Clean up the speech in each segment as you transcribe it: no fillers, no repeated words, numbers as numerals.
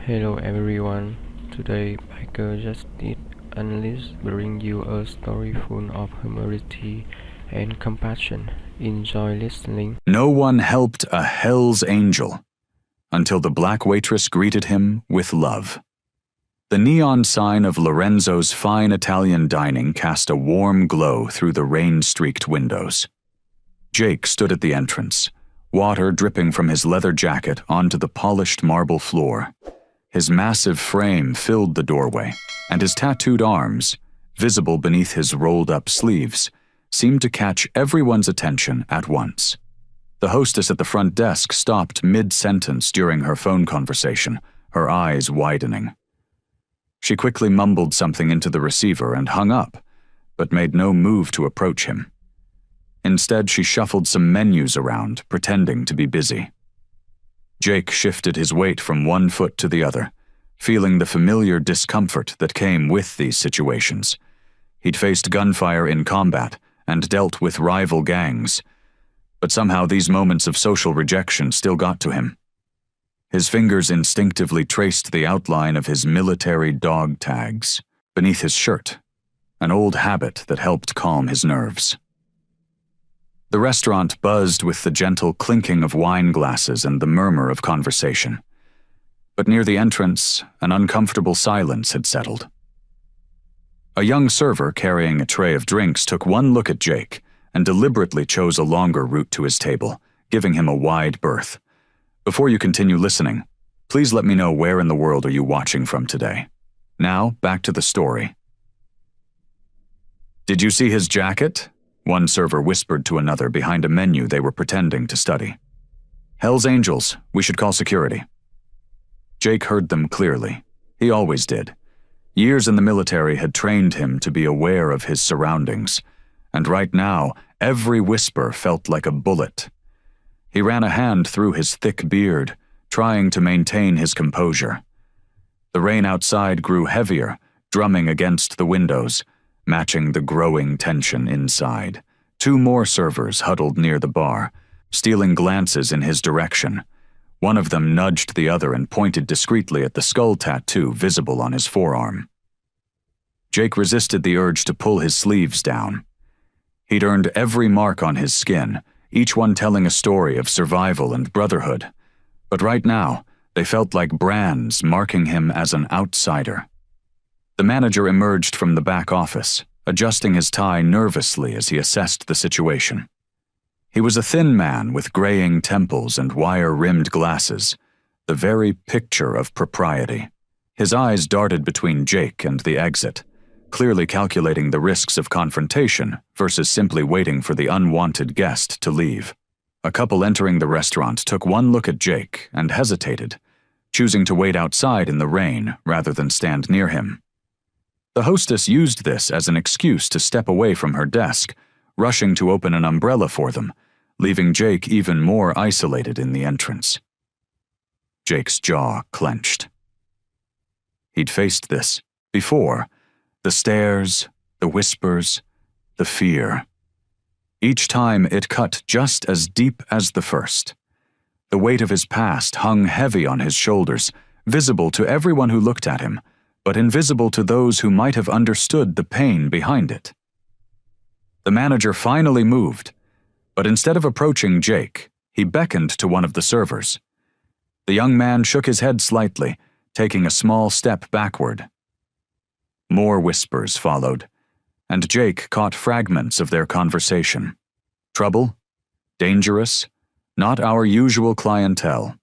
Hello everyone. Today, Biker Justice Analyst bring you a story full of humanity and compassion. Enjoy listening. No one helped a Hell's Angel until the black waitress greeted him with love. The neon sign of Lorenzo's fine Italian dining cast a warm glow through the rain-streaked windows. Jake stood at the entrance, water dripping from his leather jacket onto the polished marble floor. His massive frame filled the doorway, and his tattooed arms, visible beneath his rolled-up sleeves, seemed to catch everyone's attention at once. The hostess at the front desk stopped mid-sentence during her phone conversation, her eyes widening. She quickly mumbled something into the receiver and hung up, but made no move to approach him. Instead, she shuffled some menus around, pretending to be busy. Jake shifted his weight from one foot to the other, feeling the familiar discomfort that came with these situations. He'd faced gunfire in combat and dealt with rival gangs, but somehow these moments of social rejection still got to him. His fingers instinctively traced the outline of his military dog tags beneath his shirt, an old habit that helped calm his nerves. The restaurant buzzed with the gentle clinking of wine glasses and the murmur of conversation. But near the entrance, an uncomfortable silence had settled. A young server carrying a tray of drinks took one look at Jake and deliberately chose a longer route to his table, giving him a wide berth. Before you continue listening, please let me know where in the world are you watching from today. Now, back to the story. "Did you see his jacket?" One server whispered to another behind a menu they were pretending to study. "Hell's Angels, we should call security." Jake heard them clearly. He always did. Years in the military had trained him to be aware of his surroundings, and right now, every whisper felt like a bullet. He ran a hand through his thick beard, trying to maintain his composure. The rain outside grew heavier, drumming against the windows, matching the growing tension inside. Two more servers huddled near the bar, stealing glances in his direction. One of them nudged the other and pointed discreetly at the skull tattoo visible on his forearm. Jake resisted the urge to pull his sleeves down. He'd earned every mark on his skin, each one telling a story of survival and brotherhood. But right now, they felt like brands marking him as an outsider. The manager emerged from the back office, adjusting his tie nervously as he assessed the situation. He was a thin man with graying temples and wire-rimmed glasses, the very picture of propriety. His eyes darted between Jake and the exit, clearly calculating the risks of confrontation versus simply waiting for the unwanted guest to leave. A couple entering the restaurant took one look at Jake and hesitated, choosing to wait outside in the rain rather than stand near him. The hostess used this as an excuse to step away from her desk, rushing to open an umbrella for them, leaving Jake even more isolated in the entrance. Jake's jaw clenched. He'd faced this before, the stares, the whispers, the fear. Each time it cut just as deep as the first. The weight of his past hung heavy on his shoulders, visible to everyone who looked at him, but invisible to those who might have understood the pain behind it. The manager finally moved, but instead of approaching Jake, he beckoned to one of the servers. The young man shook his head slightly, taking a small step backward. More whispers followed, and Jake caught fragments of their conversation. Trouble? Dangerous? Not our usual clientele.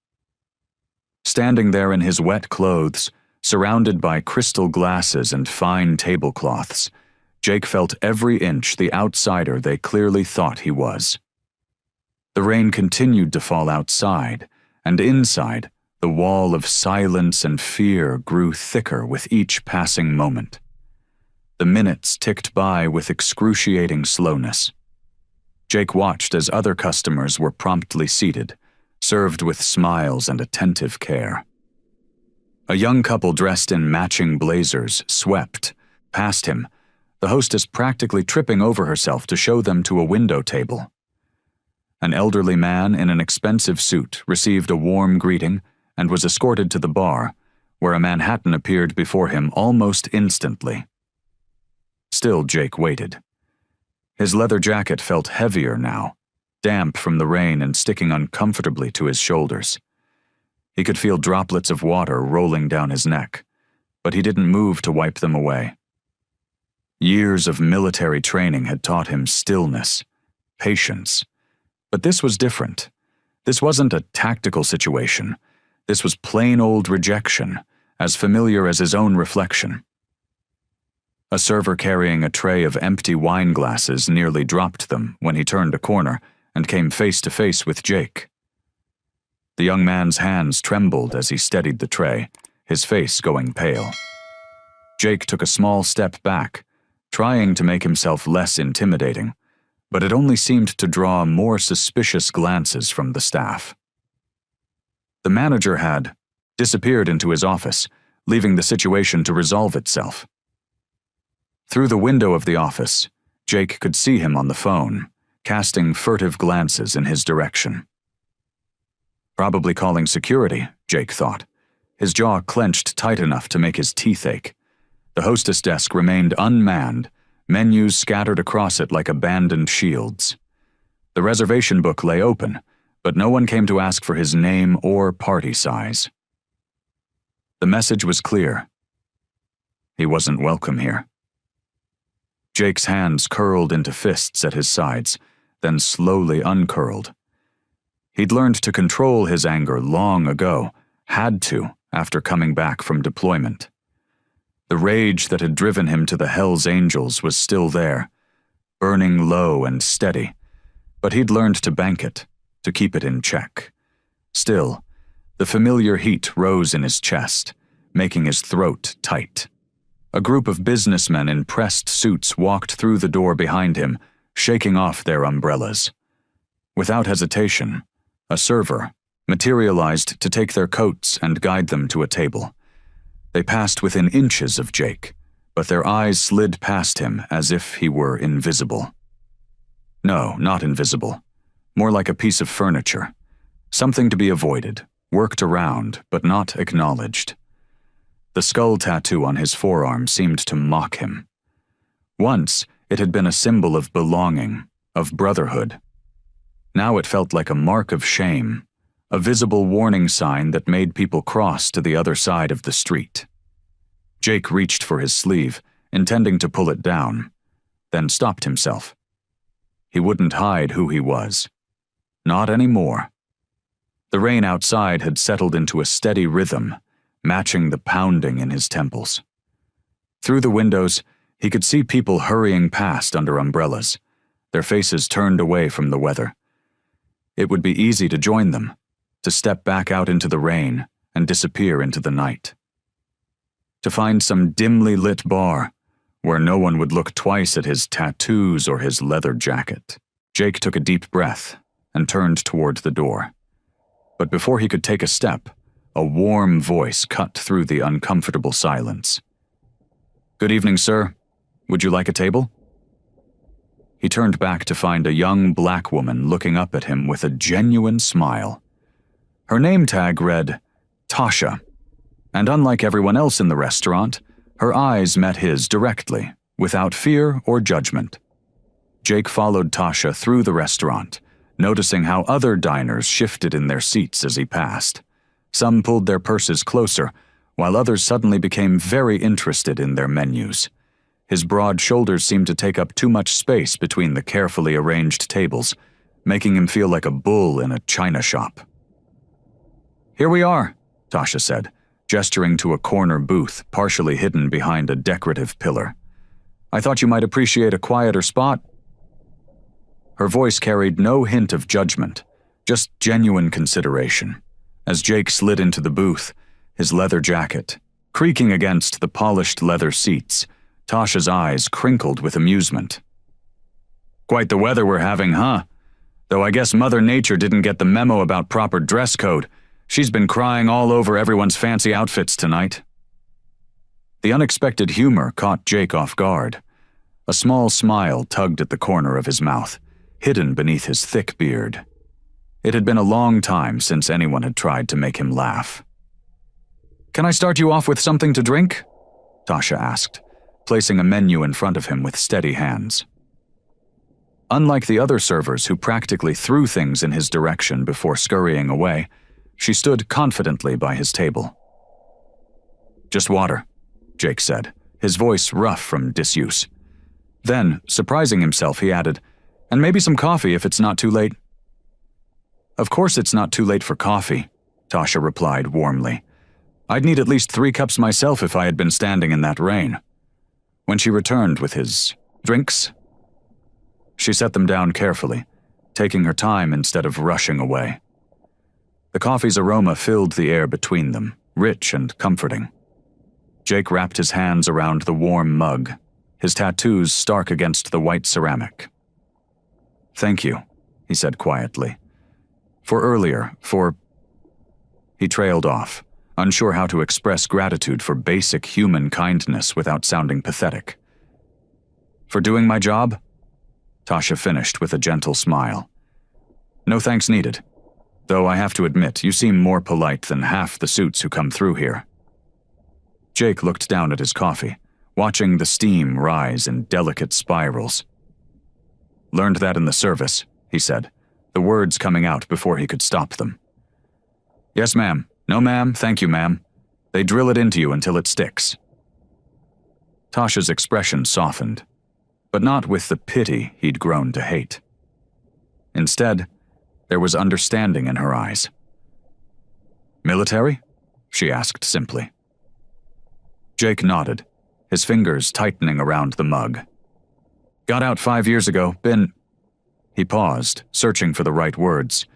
Standing there in his wet clothes, surrounded by crystal glasses and fine tablecloths, Jake felt every inch the outsider they clearly thought he was. The rain continued to fall outside, and inside, the wall of silence and fear grew thicker with each passing moment. The minutes ticked by with excruciating slowness. Jake watched as other customers were promptly seated, served with smiles and attentive care. A young couple dressed in matching blazers swept past him, the hostess practically tripping over herself to show them to a window table. An elderly man in an expensive suit received a warm greeting and was escorted to the bar, where a Manhattan appeared before him almost instantly. Still, Jake waited. His leather jacket felt heavier now, damp from the rain and sticking uncomfortably to his shoulders. He could feel droplets of water rolling down his neck, but he didn't move to wipe them away. Years of military training had taught him stillness, patience. But this was different. This wasn't a tactical situation. This was plain old rejection, as familiar as his own reflection. A server carrying a tray of empty wine glasses nearly dropped them when he turned a corner and came face to face with Jake. The young man's hands trembled as he steadied the tray, his face going pale. Jake took a small step back, trying to make himself less intimidating, but it only seemed to draw more suspicious glances from the staff. The manager had disappeared into his office, leaving the situation to resolve itself. Through the window of the office, Jake could see him on the phone, casting furtive glances in his direction. Probably calling security, Jake thought, his jaw clenched tight enough to make his teeth ache. The hostess desk remained unmanned, menus scattered across it like abandoned shields. The reservation book lay open, but no one came to ask for his name or party size. The message was clear. He wasn't welcome here. Jake's hands curled into fists at his sides, then slowly uncurled. He'd learned to control his anger long ago, had to after coming back from deployment. The rage that had driven him to the Hells Angels was still there, burning low and steady, but he'd learned to bank it, to keep it in check. Still, the familiar heat rose in his chest, making his throat tight. A group of businessmen in pressed suits walked through the door behind him, shaking off their umbrellas. Without hesitation, a server materialized to take their coats and guide them to a table. They passed within inches of Jake, but their eyes slid past him as if he were invisible. No, not invisible. More like a piece of furniture. Something to be avoided, worked around, but not acknowledged. The skull tattoo on his forearm seemed to mock him. Once, it had been a symbol of belonging, of brotherhood. Now it felt like a mark of shame, a visible warning sign that made people cross to the other side of the street. Jake reached for his sleeve, intending to pull it down, then stopped himself. He wouldn't hide who he was. Not anymore. The rain outside had settled into a steady rhythm, matching the pounding in his temples. Through the windows, he could see people hurrying past under umbrellas, their faces turned away from the weather. It would be easy to join them, to step back out into the rain and disappear into the night. To find some dimly lit bar where no one would look twice at his tattoos or his leather jacket. Jake took a deep breath and turned toward the door. But before he could take a step, a warm voice cut through the uncomfortable silence. "Good evening, sir. Would you like a table?" He turned back to find a young black woman looking up at him with a genuine smile. Her name tag read, Tasha, and unlike everyone else in the restaurant, her eyes met his directly, without fear or judgment. Jake followed Tasha through the restaurant, noticing how other diners shifted in their seats as he passed. Some pulled their purses closer, while others suddenly became very interested in their menus. His broad shoulders seemed to take up too much space between the carefully arranged tables, making him feel like a bull in a china shop. "Here we are," Tasha said, gesturing to a corner booth partially hidden behind a decorative pillar. "I thought you might appreciate a quieter spot." Her voice carried no hint of judgment, just genuine consideration. As Jake slid into the booth, his leather jacket creaking against the polished leather seats, Tasha's eyes crinkled with amusement. "Quite the weather we're having, huh? Though I guess Mother Nature didn't get the memo about proper dress code. She's been crying all over everyone's fancy outfits tonight." The unexpected humor caught Jake off guard. A small smile tugged at the corner of his mouth, hidden beneath his thick beard. It had been a long time since anyone had tried to make him laugh. Can I start you off with something to drink? Tasha asked, placing a menu in front of him with steady hands. Unlike the other servers who practically threw things in his direction before scurrying away, she stood confidently by his table. Just water, Jake said, his voice rough from disuse. Then, surprising himself, he added, and maybe some coffee if it's not too late. Of course it's not too late for coffee, Tasha replied warmly. I'd need at least 3 cups myself if I had been standing in that rain. When she returned with his drinks, she set them down carefully, taking her time instead of rushing away. The coffee's aroma filled the air between them, rich and comforting. Jake wrapped his hands around the warm mug, his tattoos stark against the white ceramic. Thank you, he said quietly. For earlier, for... He trailed off, unsure how to express gratitude for basic human kindness without sounding pathetic. For doing my job? Tasha finished with a gentle smile. No thanks needed, though I have to admit you seem more polite than half the suits who come through here. Jake looked down at his coffee, watching the steam rise in delicate spirals. Learned that in the service, he said, the words coming out before he could stop them. Yes, ma'am. No, ma'am. Thank you, ma'am. They drill it into you until it sticks. Tasha's expression softened, but not with the pity he'd grown to hate. Instead, there was understanding in her eyes. Military? She asked simply. Jake nodded, his fingers tightening around the mug. Got out 5 years ago, been... He paused, searching for the right words.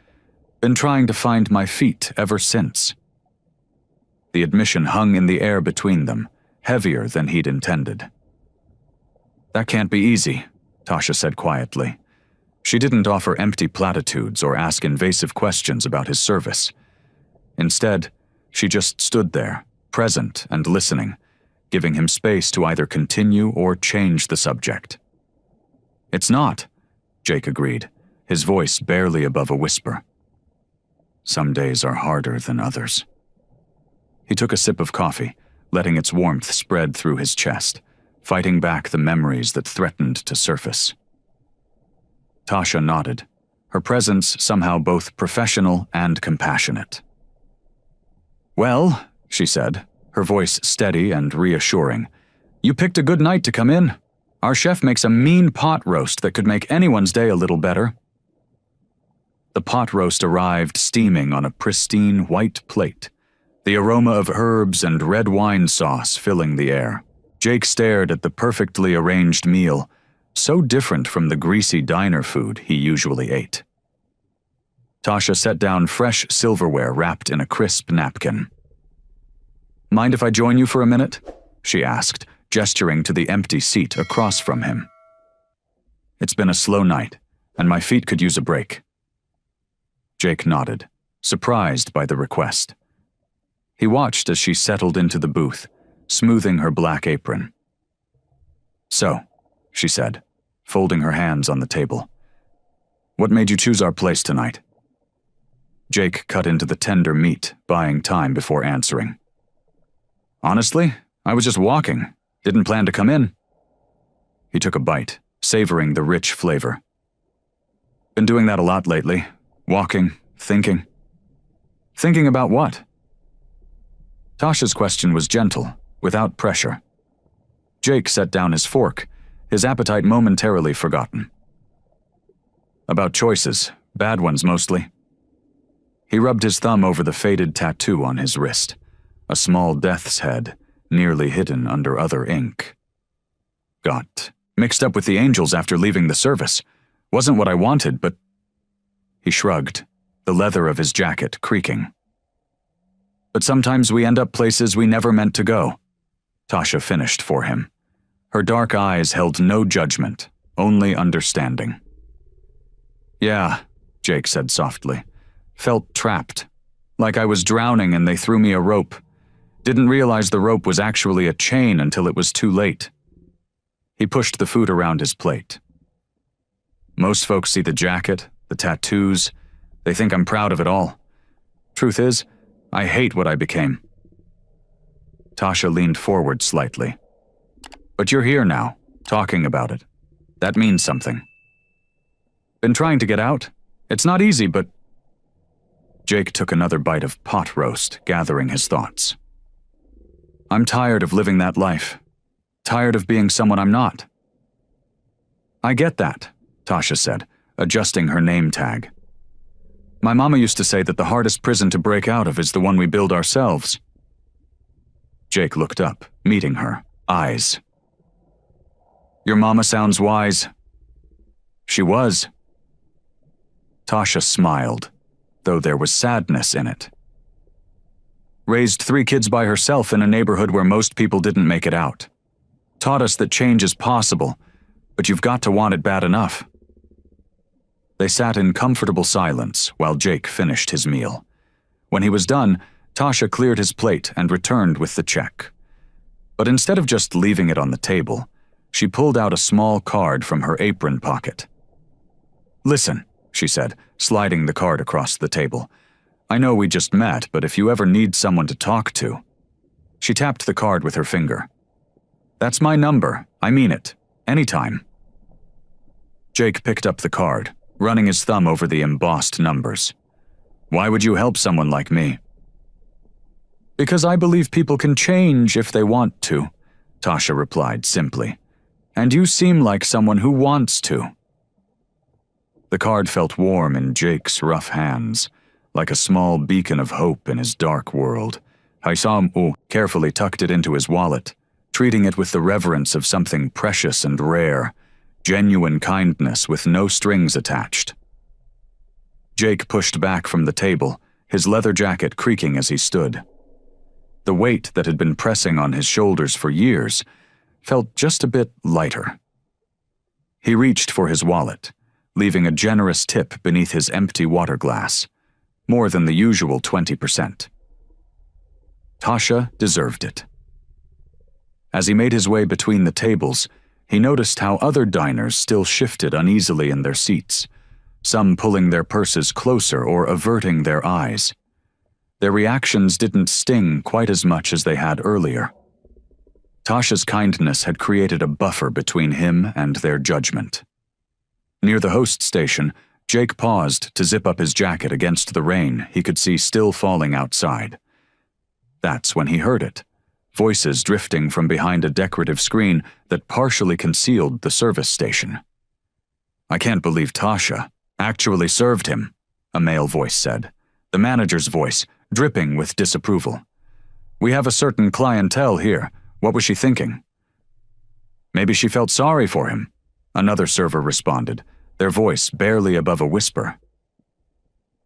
Been trying to find my feet ever since. The admission hung in the air between them, heavier than he'd intended. That can't be easy, Tasha said quietly. She didn't offer empty platitudes or ask invasive questions about his service. Instead, she just stood there, present and listening, giving him space to either continue or change the subject. It's not, Jake agreed, his voice barely above a whisper. Some days are harder than others. He took a sip of coffee, letting its warmth spread through his chest, fighting back the memories that threatened to surface. Tasha nodded, her presence somehow both professional and compassionate. Well, she said, her voice steady and reassuring, you picked a good night to come in. Our chef makes a mean pot roast that could make anyone's day a little better. The pot roast arrived steaming on a pristine white plate, the aroma of herbs and red wine sauce filling the air. Jake stared at the perfectly arranged meal, so different from the greasy diner food he usually ate. Tasha set down fresh silverware wrapped in a crisp napkin. Mind if I join you for a minute? She asked, gesturing to the empty seat across from him. It's been a slow night, and my feet could use a break. Jake nodded, surprised by the request. He watched as she settled into the booth, smoothing her black apron. So, she said, folding her hands on the table. What made you choose our place tonight? Jake cut into the tender meat, buying time before answering. Honestly, I was just walking. Didn't plan to come in. He took a bite, savoring the rich flavor. Been doing that a lot lately. Walking, thinking. Thinking about what? Tasha's question was gentle, without pressure. Jake set down his fork, his appetite momentarily forgotten. About choices, bad ones mostly. He rubbed his thumb over the faded tattoo on his wrist, a small death's head, nearly hidden under other ink. Got mixed up with the angels after leaving the service. Wasn't what I wanted, but... He shrugged, the leather of his jacket creaking. But sometimes we end up places we never meant to go. Tasha finished for him. Her dark eyes held no judgment, only understanding. Yeah, Jake said softly. Felt trapped. Like I was drowning and they threw me a rope. Didn't realize the rope was actually a chain until it was too late. He pushed the food around his plate. Most folks see the jacket, the tattoos. They think I'm proud of it all. Truth is, I hate what I became. Tasha leaned forward slightly. But you're here now, talking about it. That means something. Been trying to get out? It's not easy, but... Jake took another bite of pot roast, gathering his thoughts. I'm tired of living that life. Tired of being someone I'm not. I get that, Tasha said, adjusting her name tag. My mama used to say that the hardest prison to break out of is the one we build ourselves. Jake looked up, meeting her, eyes. Your mama sounds wise. She was. Tasha smiled, though there was sadness in it. Raised 3 kids by herself in a neighborhood where most people didn't make it out. Taught us that change is possible, but you've got to want it bad enough. They sat in comfortable silence while Jake finished his meal. When he was done, Tasha cleared his plate and returned with the check. But instead of just leaving it on the table, she pulled out a small card from her apron pocket. Listen, she said, sliding the card across the table. I know we just met, but if you ever need someone to talk to... She tapped the card with her finger. That's my number. I mean it. Anytime. Jake picked up the card, running his thumb over the embossed numbers. Why would you help someone like me? Because I believe people can change if they want to, Tasha replied simply. And you seem like someone who wants to. The card felt warm in Jake's rough hands, like a small beacon of hope in his dark world. Haisamu carefully tucked it into his wallet, treating it with the reverence of something precious and rare, genuine kindness with no strings attached. Jake pushed back from the table, his leather jacket creaking as he stood. The weight that had been pressing on his shoulders for years felt just a bit lighter. He reached for his wallet, leaving a generous tip beneath his empty water glass, more than the usual 20%. Tasha deserved it. As he made his way between the tables, he noticed how other diners still shifted uneasily in their seats, some pulling their purses closer or averting their eyes. Their reactions didn't sting quite as much as they had earlier. Tasha's kindness had created a buffer between him and their judgment. Near the host station, Jake paused to zip up his jacket against the rain he could see still falling outside. That's when he heard it, voices drifting from behind a decorative screen that partially concealed the service station. I can't believe Tasha actually served him, a male voice said, the manager's voice, dripping with disapproval. We have a certain clientele here. What was she thinking? Maybe she felt sorry for him, another server responded, their voice barely above a whisper.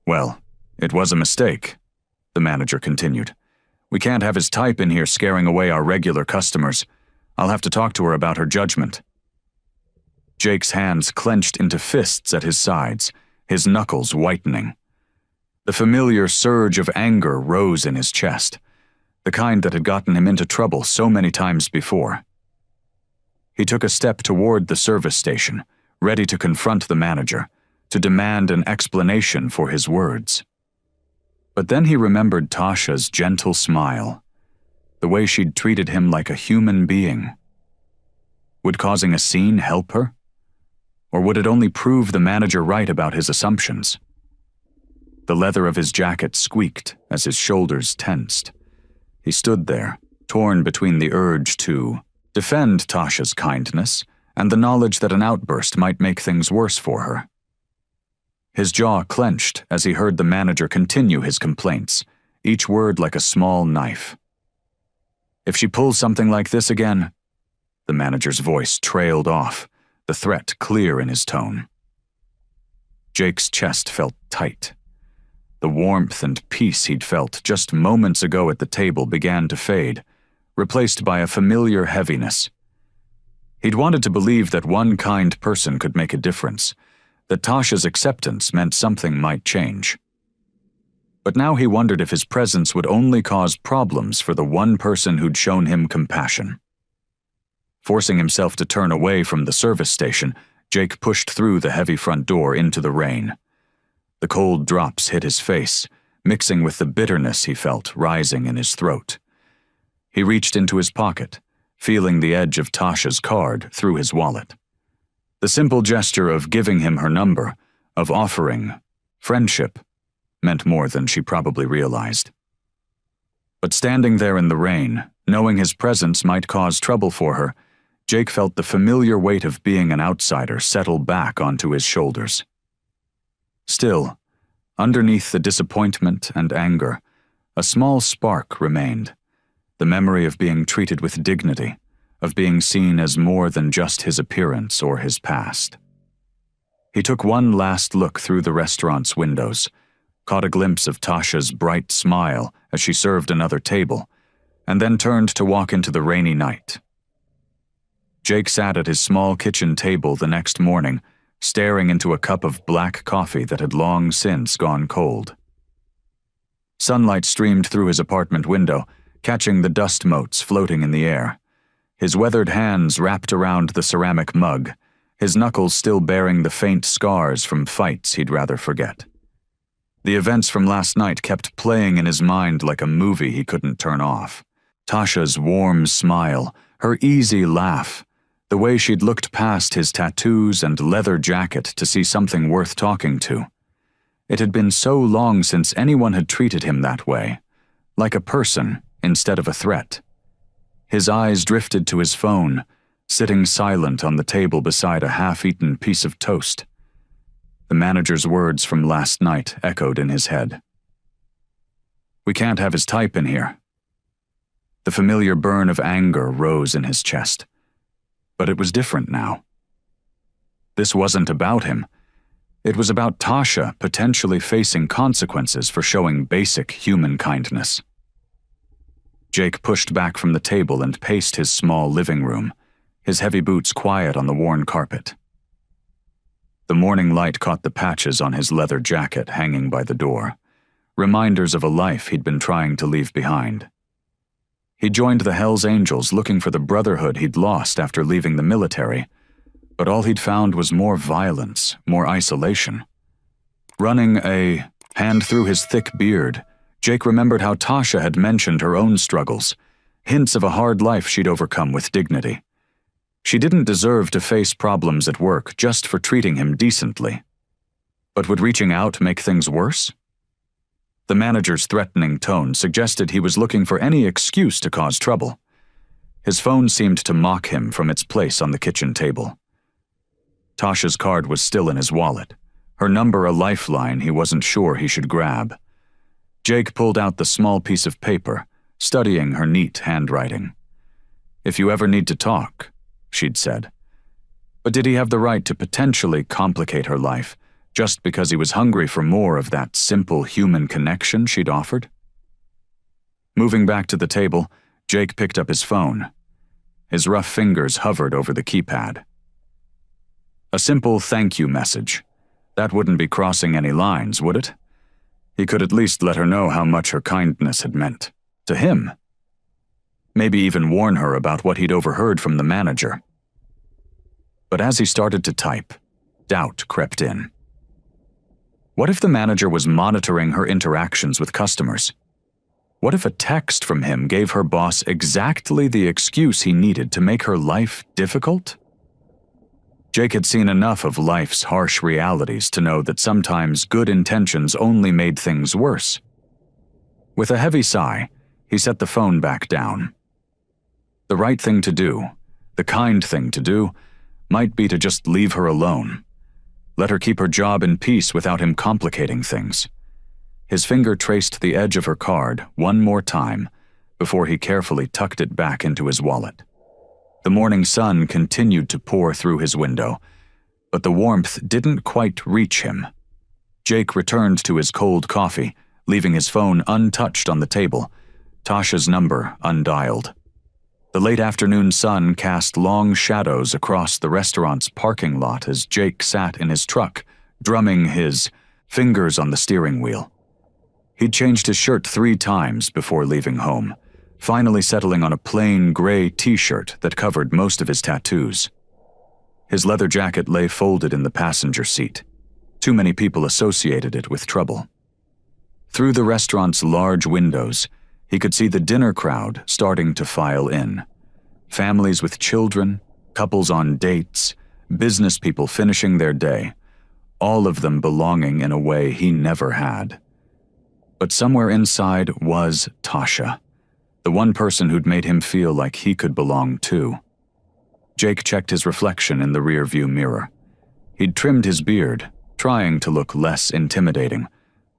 Well, it was a mistake, the manager continued. We can't have his type in here scaring away our regular customers. I'll have to talk to her about her judgment. Jake's hands clenched into fists at his sides, his knuckles whitening. The familiar surge of anger rose in his chest, the kind that had gotten him into trouble so many times before. He took a step toward the service station, ready to confront the manager, to demand an explanation for his words. But then he remembered Tasha's gentle smile, the way she'd treated him like a human being. Would causing a scene help her? Or would it only prove the manager right about his assumptions? The leather of his jacket squeaked as his shoulders tensed. He stood there, torn between the urge to defend Tasha's kindness and the knowledge that an outburst might make things worse for her. His jaw clenched as he heard the manager continue his complaints, each word like a small knife. If she pulls something like this again, the manager's voice trailed off, the threat clear in his tone. Jake's chest felt tight. The warmth and peace he'd felt just moments ago at the table began to fade, replaced by a familiar heaviness. He'd wanted to believe that one kind person could make a difference, that Tasha's acceptance meant something might change. But now he wondered if his presence would only cause problems for the one person who'd shown him compassion. Forcing himself to turn away from the service station, Jake pushed through the heavy front door into the rain. The cold drops hit his face, mixing with the bitterness he felt rising in his throat. He reached into his pocket, feeling the edge of Tasha's card through his wallet. The simple gesture of giving him her number, of offering friendship, meant more than she probably realized. But standing there in the rain, knowing his presence might cause trouble for her, Jake felt the familiar weight of being an outsider settle back onto his shoulders. Still, underneath the disappointment and anger, a small spark remained, the memory of being treated with dignity, of being seen as more than just his appearance or his past. He took one last look through the restaurant's windows, caught a glimpse of Tasha's bright smile as she served another table, and then turned to walk into the rainy night. Jake sat at his small kitchen table the next morning, staring into a cup of black coffee that had long since gone cold. Sunlight streamed through his apartment window, catching the dust motes floating in the air. His weathered hands wrapped around the ceramic mug, his knuckles still bearing the faint scars from fights he'd rather forget. The events from last night kept playing in his mind like a movie he couldn't turn off. Tasha's warm smile, her easy laugh, the way she'd looked past his tattoos and leather jacket to see something worth talking to. It had been so long since anyone had treated him that way, like a person instead of a threat. His eyes drifted to his phone, sitting silent on the table beside a half-eaten piece of toast. The manager's words from last night echoed in his head. "We can't have his type in here." The familiar burn of anger rose in his chest. But it was different now. This wasn't about him. It was about Tasha potentially facing consequences for showing basic human kindness. Jake pushed back from the table and paced his small living room, his heavy boots quiet on the worn carpet. The morning light caught the patches on his leather jacket hanging by the door, reminders of a life he'd been trying to leave behind. He joined the Hells Angels looking for the brotherhood he'd lost after leaving the military, but all he'd found was more violence, more isolation. Running a hand through his thick beard, Jake remembered how Tasha had mentioned her own struggles, hints of a hard life she'd overcome with dignity. She didn't deserve to face problems at work just for treating him decently. But would reaching out make things worse? The manager's threatening tone suggested he was looking for any excuse to cause trouble. His phone seemed to mock him from its place on the kitchen table. Tasha's card was still in his wallet, her number a lifeline he wasn't sure he should grab. Jake pulled out the small piece of paper, studying her neat handwriting. "If you ever need to talk," she'd said. But did he have the right to potentially complicate her life, just because he was hungry for more of that simple human connection she'd offered? Moving back to the table, Jake picked up his phone. His rough fingers hovered over the keypad. A simple thank you message. That wouldn't be crossing any lines, would it? He could at least let her know how much her kindness had meant. To him. Maybe even warn her about what he'd overheard from the manager. But as he started to type, doubt crept in. What if the manager was monitoring her interactions with customers? What if a text from him gave her boss exactly the excuse he needed to make her life difficult? Jake had seen enough of life's harsh realities to know that sometimes good intentions only made things worse. With a heavy sigh, he set the phone back down. The right thing to do, the kind thing to do, might be to just leave her alone. Let her keep her job in peace without him complicating things. His finger traced the edge of her card one more time before he carefully tucked it back into his wallet. The morning sun continued to pour through his window, but the warmth didn't quite reach him. Jake returned to his cold coffee, leaving his phone untouched on the table, Tasha's number undialed. The late afternoon sun cast long shadows across the restaurant's parking lot as Jake sat in his truck, drumming his fingers on the steering wheel. He'd changed his shirt 3 times before leaving home, finally settling on a plain gray t-shirt that covered most of his tattoos. His leather jacket lay folded in the passenger seat. Too many people associated it with trouble. Through the restaurant's large windows, He could see the dinner crowd starting to file in. Families with children, couples on dates, business people finishing their day, all of them belonging in a way he never had. But somewhere inside was Tasha, the one person who'd made him feel like he could belong too. Jake checked his reflection in the rear-view mirror. He'd trimmed his beard, trying to look less intimidating,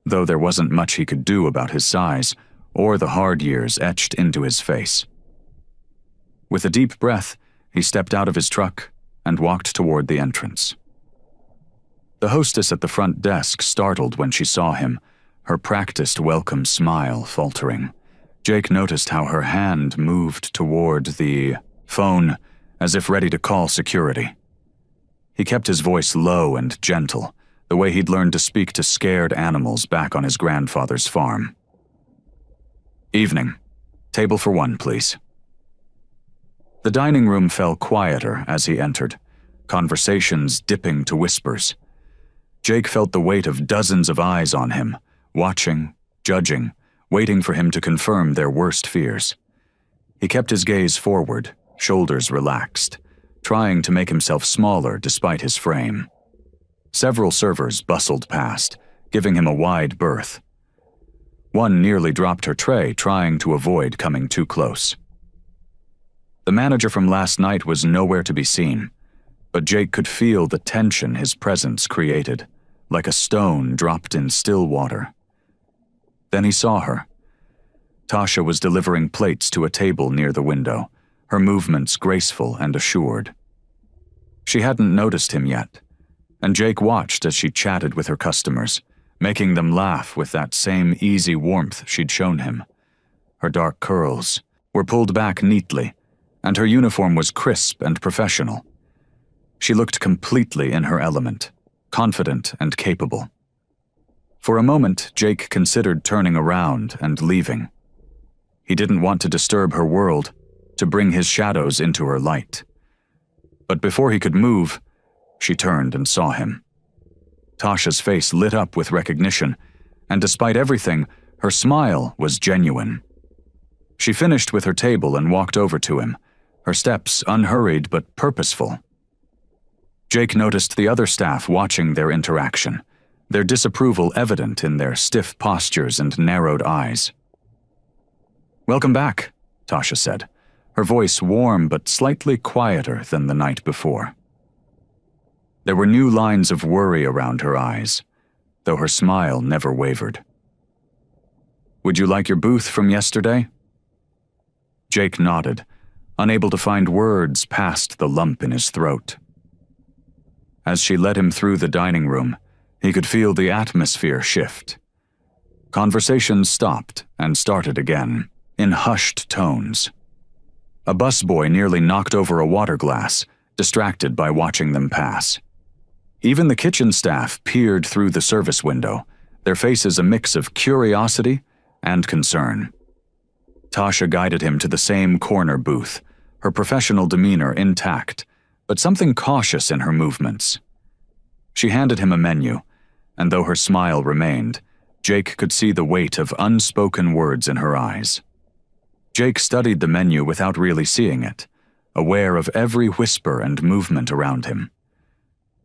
though there wasn't much he could do about his size or the hard years etched into his face. With a deep breath, he stepped out of his truck and walked toward the entrance. The hostess at the front desk startled when she saw him, her practiced welcome smile faltering. Jake noticed how her hand moved toward the phone as if ready to call security. He kept his voice low and gentle, the way he'd learned to speak to scared animals back on his grandfather's farm. "Evening. Table for one, please." The dining room fell quieter as he entered, conversations dipping to whispers. Jake felt the weight of dozens of eyes on him, watching, judging, waiting for him to confirm their worst fears. He kept his gaze forward, shoulders relaxed, trying to make himself smaller despite his frame. Several servers bustled past, giving him a wide berth. One nearly dropped her tray, trying to avoid coming too close. The manager from last night was nowhere to be seen, but Jake could feel the tension his presence created, like a stone dropped in still water. Then he saw her. Tasha was delivering plates to a table near the window, her movements graceful and assured. She hadn't noticed him yet, and Jake watched as she chatted with her customers, making them laugh with that same easy warmth she'd shown him. Her dark curls were pulled back neatly, and her uniform was crisp and professional. She looked completely in her element, confident and capable. For a moment, Jake considered turning around and leaving. He didn't want to disturb her world, to bring his shadows into her light. But before he could move, she turned and saw him. Tasha's face lit up with recognition, and despite everything, her smile was genuine. She finished with her table and walked over to him, her steps unhurried but purposeful. Jake noticed the other staff watching their interaction, their disapproval evident in their stiff postures and narrowed eyes. "Welcome back," Tasha said, her voice warm but slightly quieter than the night before. There were new lines of worry around her eyes, though her smile never wavered. "Would you like your booth from yesterday?" Jake nodded, unable to find words past the lump in his throat. As she led him through the dining room, he could feel the atmosphere shift. Conversations stopped and started again, in hushed tones. A busboy nearly knocked over a water glass, distracted by watching them pass. Even the kitchen staff peered through the service window, their faces a mix of curiosity and concern. Tasha guided him to the same corner booth, her professional demeanor intact, but something cautious in her movements. She handed him a menu, and though her smile remained, Jake could see the weight of unspoken words in her eyes. Jake studied the menu without really seeing it, aware of every whisper and movement around him.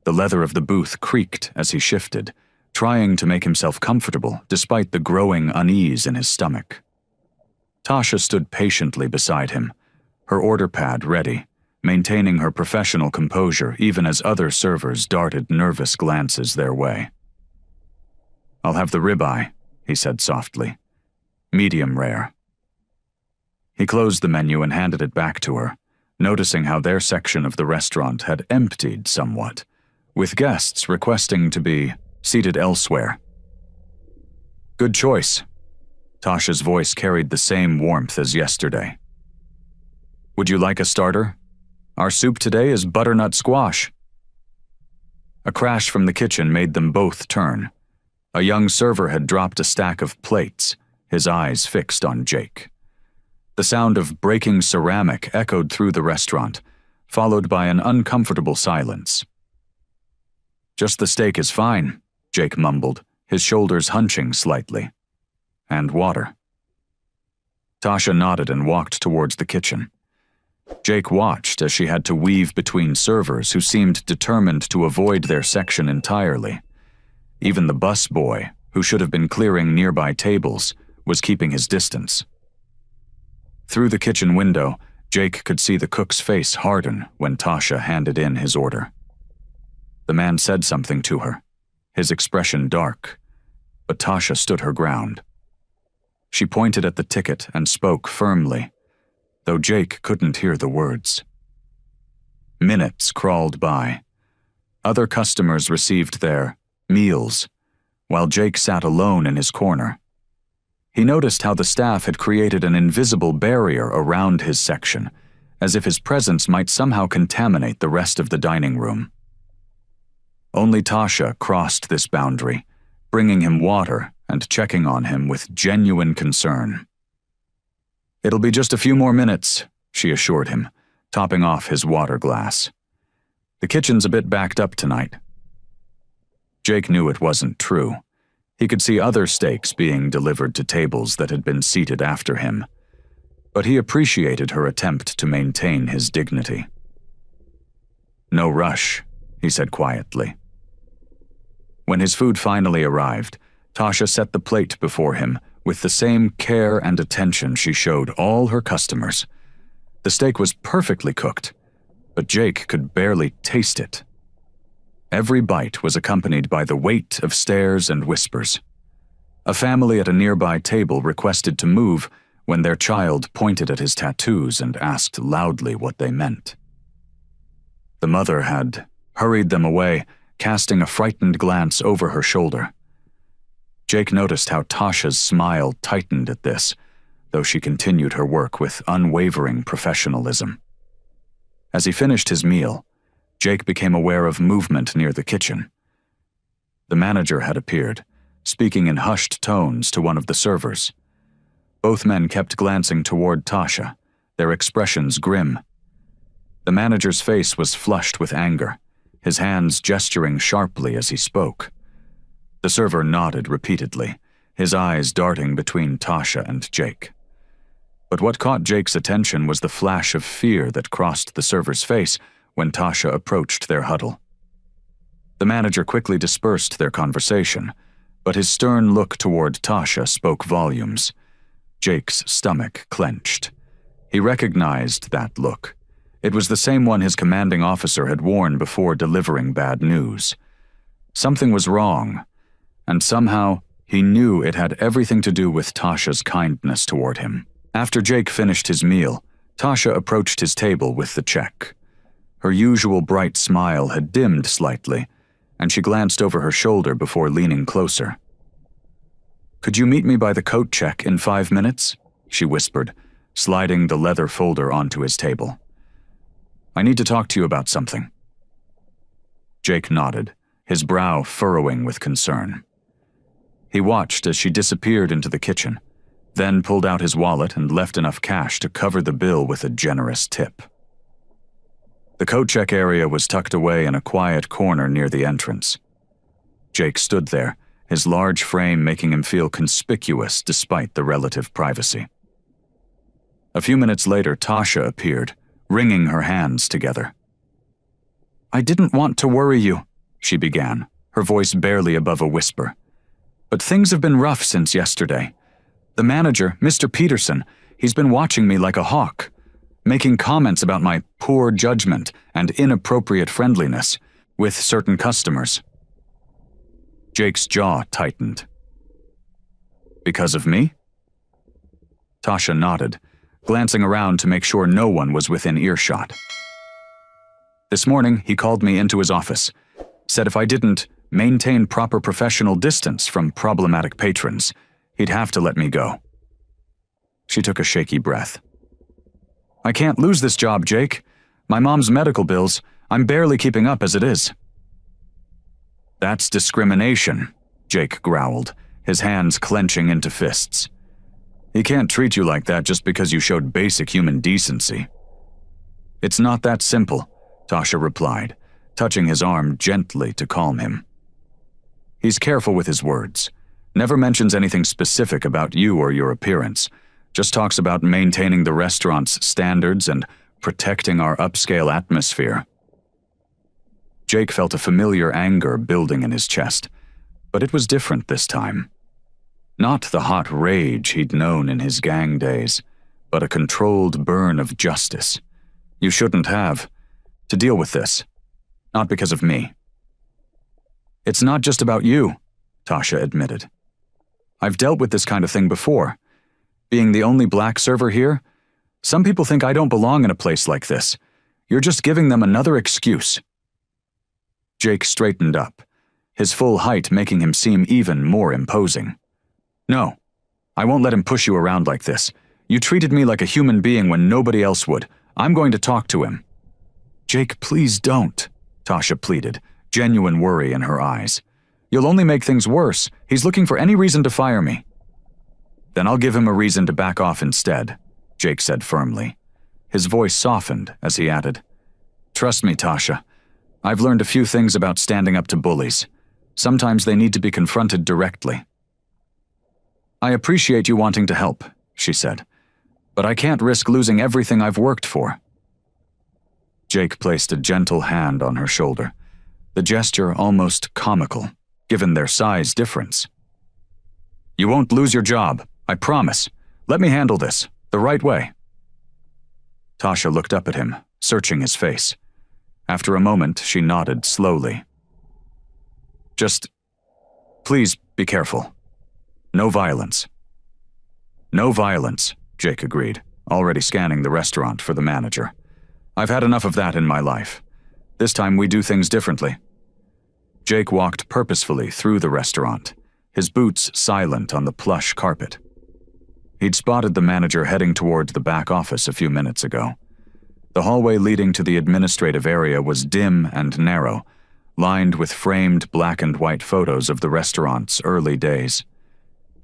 The leather of the booth creaked as he shifted, trying to make himself comfortable despite the growing unease in his stomach. Tasha stood patiently beside him, her order pad ready, maintaining her professional composure even as other servers darted nervous glances their way. "I'll have the ribeye," he said softly. "Medium rare." He closed the menu and handed it back to her, noticing how their section of the restaurant had emptied somewhat, with guests requesting to be seated elsewhere. "Good choice." Tasha's voice carried the same warmth as yesterday. "Would you like a starter? Our soup today is butternut squash." A crash from the kitchen made them both turn. A young server had dropped a stack of plates, his eyes fixed on Jake. The sound of breaking ceramic echoed through the restaurant, followed by an uncomfortable silence. "Just the steak is fine," Jake mumbled, his shoulders hunching slightly. "And water." Tasha nodded and walked towards the kitchen. Jake watched as she had to weave between servers who seemed determined to avoid their section entirely. Even the bus boy, who should have been clearing nearby tables, was keeping his distance. Through the kitchen window, Jake could see the cook's face harden when Tasha handed in his order. The man said something to her, his expression dark, but Tasha stood her ground. She pointed at the ticket and spoke firmly, though Jake couldn't hear the words. Minutes crawled by. Other customers received their meals, while Jake sat alone in his corner. He noticed how the staff had created an invisible barrier around his section, as if his presence might somehow contaminate the rest of the dining room. Only Tasha crossed this boundary, bringing him water and checking on him with genuine concern. "It'll be just a few more minutes," she assured him, topping off his water glass. "The kitchen's a bit backed up tonight." Jake knew it wasn't true. He could see other steaks being delivered to tables that had been seated after him, but he appreciated her attempt to maintain his dignity. "No rush," he said quietly. When his food finally arrived, Tasha set the plate before him with the same care and attention she showed all her customers. The steak was perfectly cooked, but Jake could barely taste it. Every bite was accompanied by the weight of stares and whispers. A family at a nearby table requested to move when their child pointed at his tattoos and asked loudly what they meant. The mother had hurried them away, casting a frightened glance over her shoulder. Jake noticed how Tasha's smile tightened at this, though she continued her work with unwavering professionalism. As he finished his meal, Jake became aware of movement near the kitchen. The manager had appeared, speaking in hushed tones to one of the servers. Both men kept glancing toward Tasha, their expressions grim. The manager's face was flushed with anger, his hands gesturing sharply as he spoke. The server nodded repeatedly, his eyes darting between Tasha and Jake. But what caught Jake's attention was the flash of fear that crossed the server's face when Tasha approached their huddle. The manager quickly dispersed their conversation, but his stern look toward Tasha spoke volumes. Jake's stomach clenched. He recognized that look. It was the same one his commanding officer had worn before delivering bad news. Something was wrong, and somehow he knew it had everything to do with Tasha's kindness toward him. After Jake finished his meal, Tasha approached his table with the check. Her usual bright smile had dimmed slightly, and she glanced over her shoulder before leaning closer. "Could you meet me by the coat check in 5 minutes?" she whispered, sliding the leather folder onto his table. "I need to talk to you about something." Jake nodded, his brow furrowing with concern. He watched as she disappeared into the kitchen, then pulled out his wallet and left enough cash to cover the bill with a generous tip. The coat check area was tucked away in a quiet corner near the entrance. Jake stood there, his large frame making him feel conspicuous despite the relative privacy. A few minutes later, Tasha appeared, wringing her hands together. "I didn't want to worry you," she began, her voice barely above a whisper. "But things have been rough since yesterday. The manager, Mr. Peterson, he's been watching me like a hawk, making comments about my poor judgment and inappropriate friendliness with certain customers." Jake's jaw tightened. "Because of me?" Tasha nodded, glancing around to make sure no one was within earshot. "This morning, he called me into his office, said if I didn't maintain proper professional distance from problematic patrons, he'd have to let me go." She took a shaky breath. "I can't lose this job, Jake. My mom's medical bills, I'm barely keeping up as it is." "That's discrimination," Jake growled, his hands clenching into fists. "He can't treat you like that just because you showed basic human decency." "It's not that simple," Tasha replied, touching his arm gently to calm him. "He's careful with his words, never mentions anything specific about you or your appearance, Just talks about maintaining the restaurant's standards and protecting our upscale atmosphere. Jake felt a familiar anger building in his chest, but it was different this time. Not the hot rage he'd known in his gang days, but a controlled burn of justice. You shouldn't have to deal with this. Not because of me. It's not just about you, Tasha admitted. I've dealt with this kind of thing before. Being the only black server here, some people think I don't belong in a place like this. You're just giving them another excuse. Jake straightened up, his full height making him seem even more imposing. No, I won't let him push you around like this. You treated me like a human being when nobody else would. I'm going to talk to him. Jake, please don't, Tasha pleaded, genuine worry in her eyes. You'll only make things worse. He's looking for any reason to fire me. Then I'll give him a reason to back off instead, Jake said firmly. His voice softened as he added, Trust me, Tasha. I've learned a few things about standing up to bullies. Sometimes they need to be confronted directly. I appreciate you wanting to help, she said, but I can't risk losing everything I've worked for. Jake placed a gentle hand on her shoulder, the gesture almost comical, given their size difference. You won't lose your job, I promise. Let me handle this, the right way. Tasha looked up at him, searching his face. After a moment, she nodded slowly. Just, please be careful. No violence. No violence, Jake agreed, already scanning the restaurant for the manager. I've had enough of that in my life. This time we do things differently. Jake walked purposefully through the restaurant, his boots silent on the plush carpet. He'd spotted the manager heading toward the back office a few minutes ago. The hallway leading to the administrative area was dim and narrow, lined with framed black and white photos of the restaurant's early days.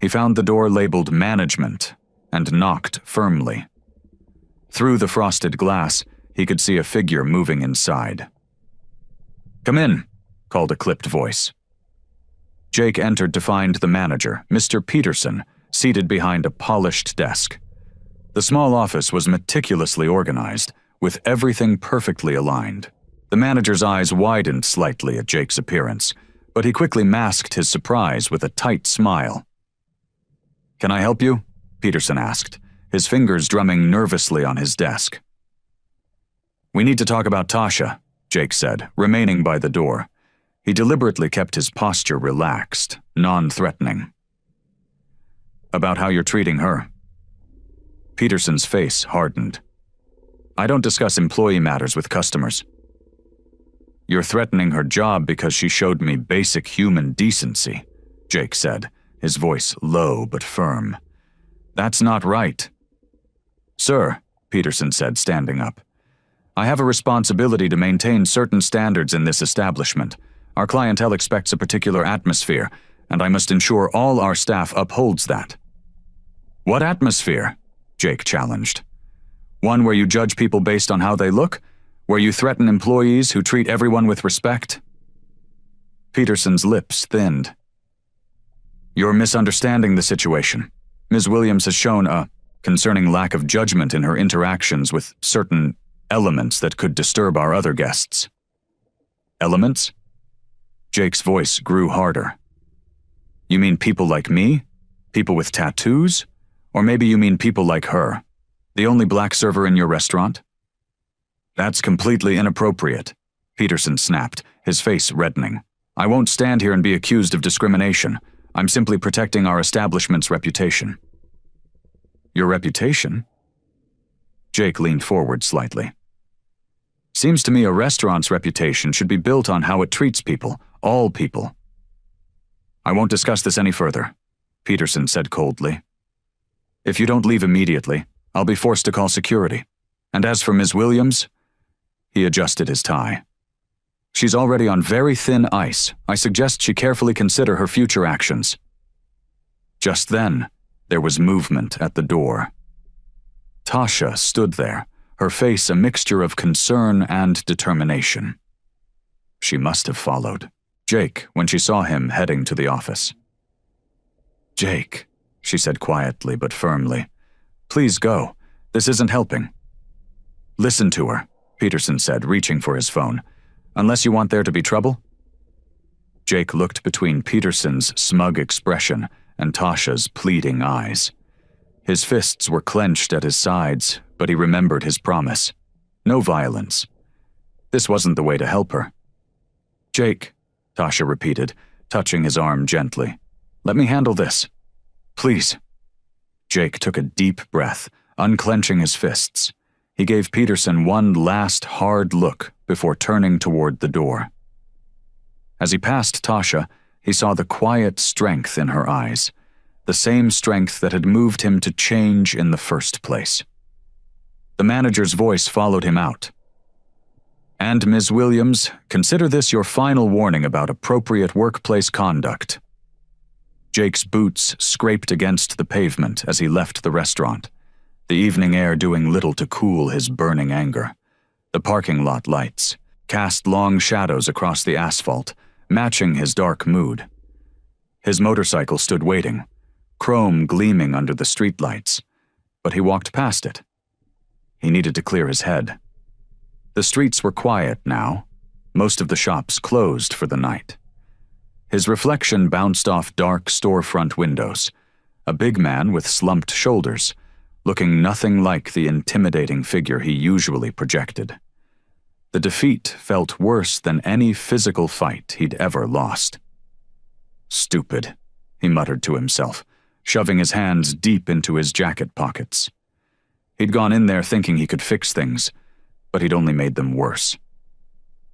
He found the door labeled Management and knocked firmly. Through the frosted glass, he could see a figure moving inside. Come in, called a clipped voice. Jake entered to find the manager, Mr. Peterson, seated behind a polished desk. The small office was meticulously organized, with everything perfectly aligned. The manager's eyes widened slightly at Jake's appearance, but he quickly masked his surprise with a tight smile. Can I help you? Peterson asked, his fingers drumming nervously on his desk. We need to talk about Tasha, Jake said, remaining by the door. He deliberately kept his posture relaxed, non-threatening. About how you're treating her. Peterson's face hardened. I don't discuss employee matters with customers. You're threatening her job because she showed me basic human decency, Jake said, his voice low but firm. That's not right. Sir, Peterson said, standing up. I have a responsibility to maintain certain standards in this establishment. Our clientele expects a particular atmosphere, and I must ensure all our staff upholds that. What atmosphere? Jake challenged. One where you judge people based on how they look? Where you threaten employees who treat everyone with respect? Peterson's lips thinned. You're misunderstanding the situation. Ms. Williams has shown a concerning lack of judgment in her interactions with certain elements that could disturb our other guests. Elements? Jake's voice grew harder. You mean people like me? People with tattoos? Or maybe you mean people like her? The only black server in your restaurant? That's completely inappropriate, Peterson snapped, his face reddening. I won't stand here and be accused of discrimination. I'm simply protecting our establishment's reputation. Your reputation? Jake leaned forward slightly. Seems to me a restaurant's reputation should be built on how it treats people, all people. I won't discuss this any further, Peterson said coldly. If you don't leave immediately, I'll be forced to call security. And as for Ms. Williams, he adjusted his tie. She's already on very thin ice. I suggest she carefully consider her future actions. Just then, there was movement at the door. Tasha stood there, her face a mixture of concern and determination. She must have followed Jake when she saw him heading to the office. Jake, she said quietly but firmly, Please go. This isn't helping." "Listen to her," Peterson said, reaching for his phone. "Unless you want there to be trouble?" Jake looked between Peterson's smug expression and Tasha's pleading eyes. His fists were clenched at his sides, but he remembered his promise. No violence. This wasn't the way to help her. "Jake," Tasha repeated, touching his arm gently. "Let me handle this. Please." Jake took a deep breath, unclenching his fists. He gave Peterson one last hard look before turning toward the door. As he passed Tasha, he saw the quiet strength in her eyes, the same strength that had moved him to change in the first place. The manager's voice followed him out. "And Ms. Williams, consider this your final warning about appropriate workplace conduct." Jake's boots scraped against the pavement as he left the restaurant, the evening air doing little to cool his burning anger. The parking lot lights cast long shadows across the asphalt, matching his dark mood. His motorcycle stood waiting, chrome gleaming under the streetlights, but he walked past it. He needed to clear his head. The streets were quiet now, most of the shops closed for the night. His reflection bounced off dark storefront windows, a big man with slumped shoulders, looking nothing like the intimidating figure he usually projected. The defeat felt worse than any physical fight he'd ever lost. "Stupid," he muttered to himself, shoving his hands deep into his jacket pockets. He'd gone in there thinking he could fix things, but he'd only made them worse.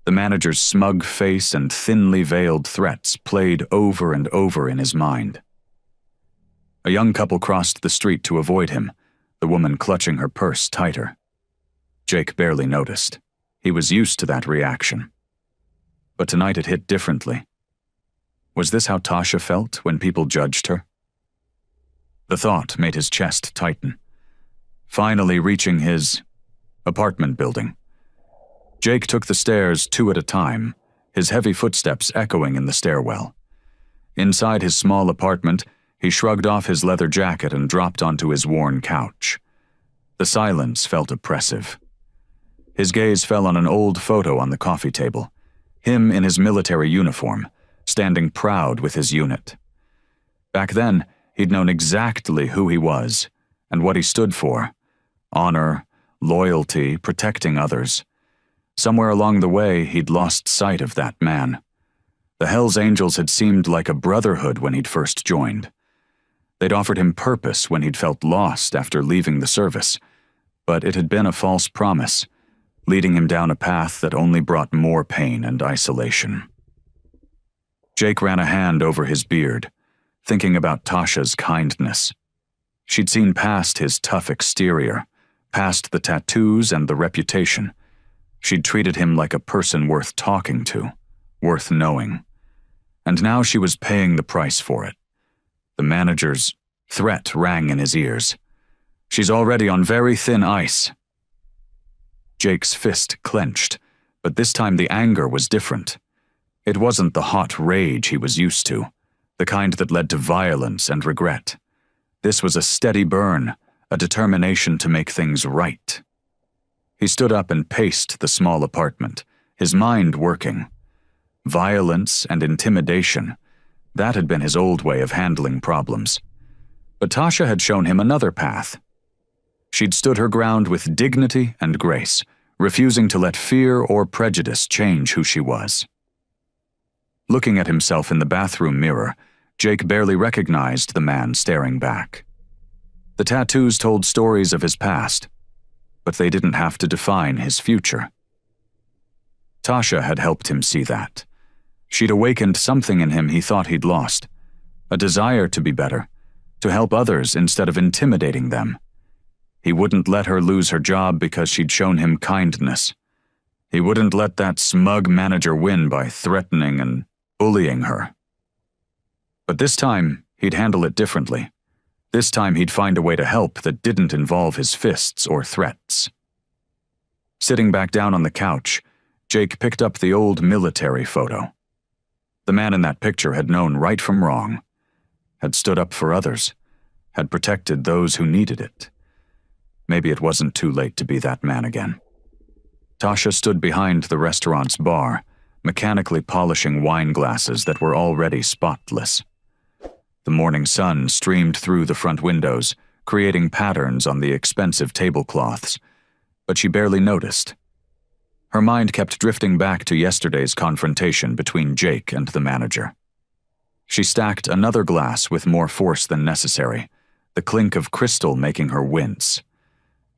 The manager's smug face and thinly veiled threats played over and over in his mind. A young couple crossed the street to avoid him, the woman clutching her purse tighter. Jake barely noticed. He was used to that reaction. But tonight it hit differently. Was this how Tasha felt when people judged her? The thought made his chest tighten. Finally reaching his apartment building, Jake took the stairs 2 at a time, his heavy footsteps echoing in the stairwell. Inside his small apartment, he shrugged off his leather jacket and dropped onto his worn couch. The silence felt oppressive. His gaze fell on an old photo on the coffee table, him in his military uniform, standing proud with his unit. Back then, he'd known exactly who he was and what he stood for: honor, loyalty, protecting others. Somewhere along the way, he'd lost sight of that man. The Hells Angels had seemed like a brotherhood when he'd first joined. They'd offered him purpose when he'd felt lost after leaving the service, but it had been a false promise, leading him down a path that only brought more pain and isolation. Jake ran a hand over his beard, thinking about Tasha's kindness. She'd seen past his tough exterior, past the tattoos and the reputation. She'd treated him like a person worth talking to, worth knowing. And now she was paying the price for it. The manager's threat rang in his ears. "She's already on very thin ice." Jake's fist clenched, but this time the anger was different. It wasn't the hot rage he was used to, the kind that led to violence and regret. This was a steady burn, a determination to make things right. He stood up and paced the small apartment, his mind working. Violence and intimidation, that had been his old way of handling problems. But Tasha had shown him another path. She'd stood her ground with dignity and grace, refusing to let fear or prejudice change who she was. Looking at himself in the bathroom mirror, Jake barely recognized the man staring back. The tattoos told stories of his past, but they didn't have to define his future. Tasha had helped him see that. She'd awakened something in him he thought he'd lost, a desire to be better, to help others instead of intimidating them. He wouldn't let her lose her job because she'd shown him kindness. He wouldn't let that smug manager win by threatening and bullying her. But this time, he'd handle it differently. This time he'd find a way to help that didn't involve his fists or threats. Sitting back down on the couch, Jake picked up the old military photo. The man in that picture had known right from wrong, had stood up for others, had protected those who needed it. Maybe it wasn't too late to be that man again. Tasha stood behind the restaurant's bar, mechanically polishing wine glasses that were already spotless. The morning sun streamed through the front windows, creating patterns on the expensive tablecloths, but she barely noticed. Her mind kept drifting back to yesterday's confrontation between Jake and the manager. She stacked another glass with more force than necessary, the clink of crystal making her wince.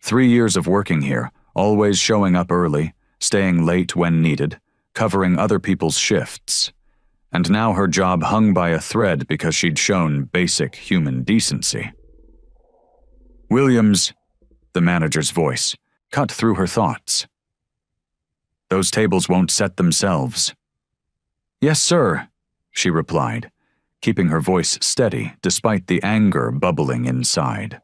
3 years of working here, always showing up early, staying late when needed, covering other people's shifts. And now her job hung by a thread because she'd shown basic human decency. "Williams," the manager's voice, cut through her thoughts. "Those tables won't set themselves." "Yes, sir," she replied, keeping her voice steady despite the anger bubbling inside.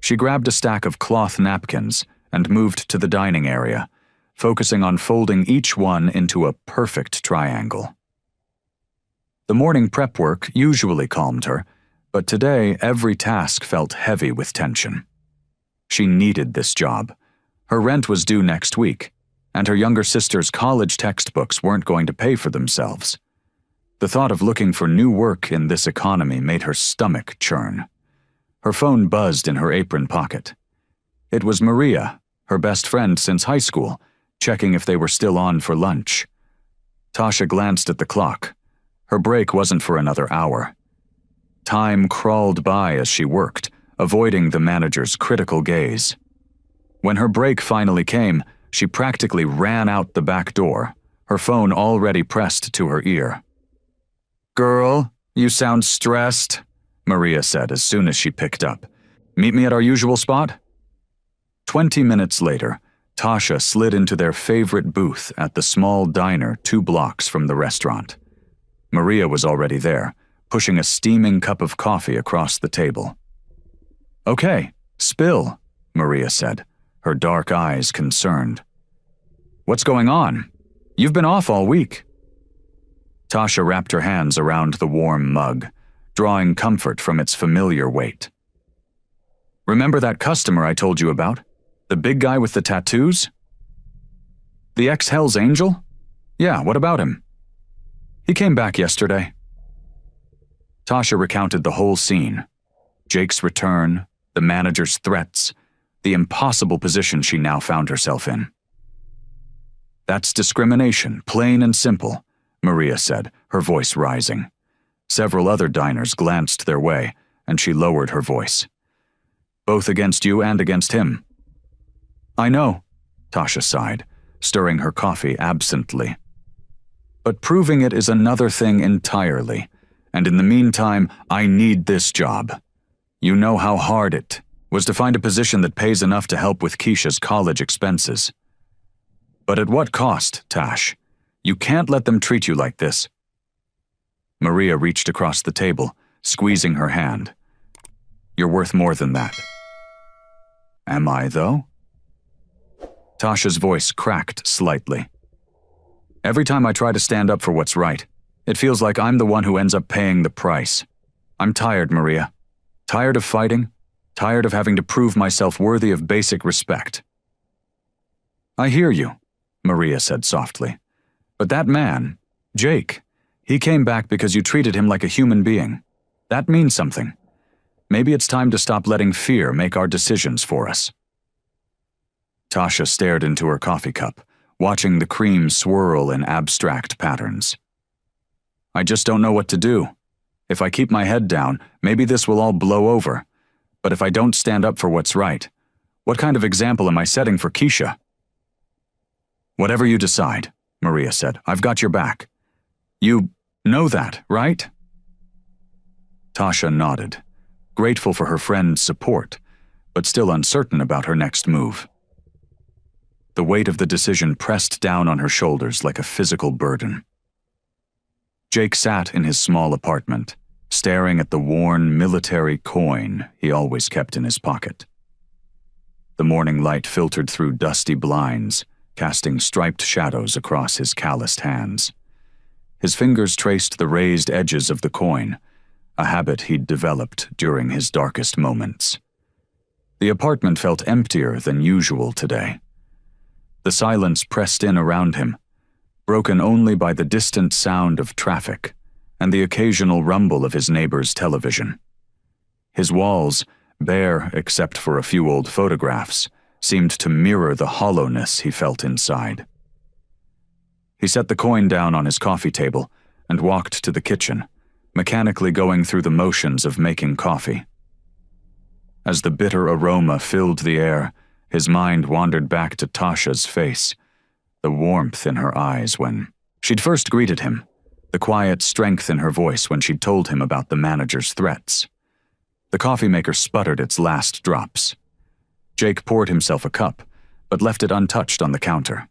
She grabbed a stack of cloth napkins and moved to the dining area, focusing on folding each one into a perfect triangle. The morning prep work usually calmed her, but today every task felt heavy with tension. She needed this job. Her rent was due next week, and her younger sister's college textbooks weren't going to pay for themselves. The thought of looking for new work in this economy made her stomach churn. Her phone buzzed in her apron pocket. It was Maria, her best friend since high school, checking if they were still on for lunch. Tasha glanced at the clock. Her break wasn't for another hour. Time crawled by as she worked, avoiding the manager's critical gaze. When her break finally came, she practically ran out the back door, her phone already pressed to her ear. "Girl, you sound stressed," Maria said as soon as she picked up. "Meet me at our usual spot?" 20 minutes later, Tasha slid into their favorite booth at the small diner 2 blocks from the restaurant. Maria was already there, pushing a steaming cup of coffee across the table. "Okay, spill," Maria said, her dark eyes concerned. "What's going on? You've been off all week." Tasha wrapped her hands around the warm mug, drawing comfort from its familiar weight. "Remember that customer I told you about? The big guy with the tattoos? The ex-Hell's Angel? Yeah, what about him?" "He came back yesterday." Tasha recounted the whole scene. Jake's return, the manager's threats, the impossible position she now found herself in. "That's discrimination, plain and simple," Maria said, her voice rising. Several other diners glanced their way, and she lowered her voice. "Both against you and against him." "I know," Tasha sighed, stirring her coffee absently. "But proving it is another thing entirely, and in the meantime, I need this job. You know how hard it was to find a position that pays enough to help with Keisha's college expenses. But at what cost, Tash? You can't let them treat you like this." Maria reached across the table, squeezing her hand. "You're worth more than that." "Am I, though?" Tasha's voice cracked slightly. "Every time I try to stand up for what's right, it feels like I'm the one who ends up paying the price. I'm tired, Maria. Tired of fighting, tired of having to prove myself worthy of basic respect." "I hear you," Maria said softly. "But that man, Jake, he came back because you treated him like a human being. That means something. Maybe it's time to stop letting fear make our decisions for us." Tasha stared into her coffee cup, watching the cream swirl in abstract patterns. "I just don't know what to do. If I keep my head down, maybe this will all blow over. But if I don't stand up for what's right, what kind of example am I setting for Keisha?" "Whatever you decide," Maria said, "I've got your back. You know that, right?" Tasha nodded, grateful for her friend's support, but still uncertain about her next move. The weight of the decision pressed down on her shoulders like a physical burden. Jake sat in his small apartment, staring at the worn military coin he always kept in his pocket. The morning light filtered through dusty blinds, casting striped shadows across his calloused hands. His fingers traced the raised edges of the coin, a habit he'd developed during his darkest moments. The apartment felt emptier than usual today. The silence pressed in around him, broken only by the distant sound of traffic and the occasional rumble of his neighbor's television. His walls, bare except for a few old photographs, seemed to mirror the hollowness he felt inside. He set the coin down on his coffee table and walked to the kitchen, mechanically going through the motions of making coffee. As the bitter aroma filled the air, his mind wandered back to Tasha's face, the warmth in her eyes when she'd first greeted him, the quiet strength in her voice when she'd told him about the manager's threats. The coffee maker sputtered its last drops. Jake poured himself a cup, but left it untouched on the counter.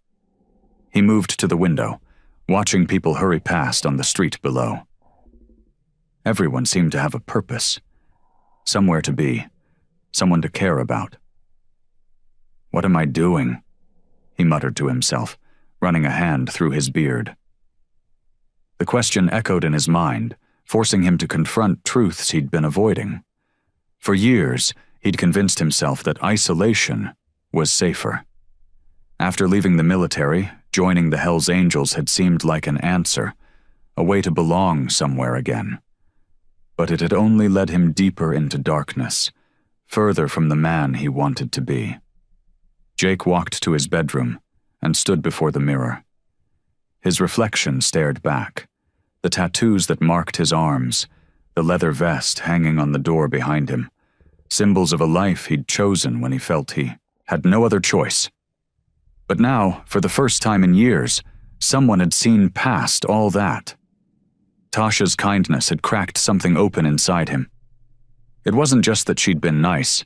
He moved to the window, watching people hurry past on the street below. Everyone seemed to have a purpose, somewhere to be, someone to care about. "What am I doing?" he muttered to himself, running a hand through his beard. The question echoed in his mind, forcing him to confront truths he'd been avoiding. For years, he'd convinced himself that isolation was safer. After leaving the military, joining the Hells Angels had seemed like an answer, a way to belong somewhere again. But it had only led him deeper into darkness, further from the man he wanted to be. Jake walked to his bedroom and stood before the mirror. His reflection stared back, the tattoos that marked his arms, the leather vest hanging on the door behind him, symbols of a life he'd chosen when he felt he had no other choice. But now, for the first time in years, someone had seen past all that. Tasha's kindness had cracked something open inside him. It wasn't just that she'd been nice.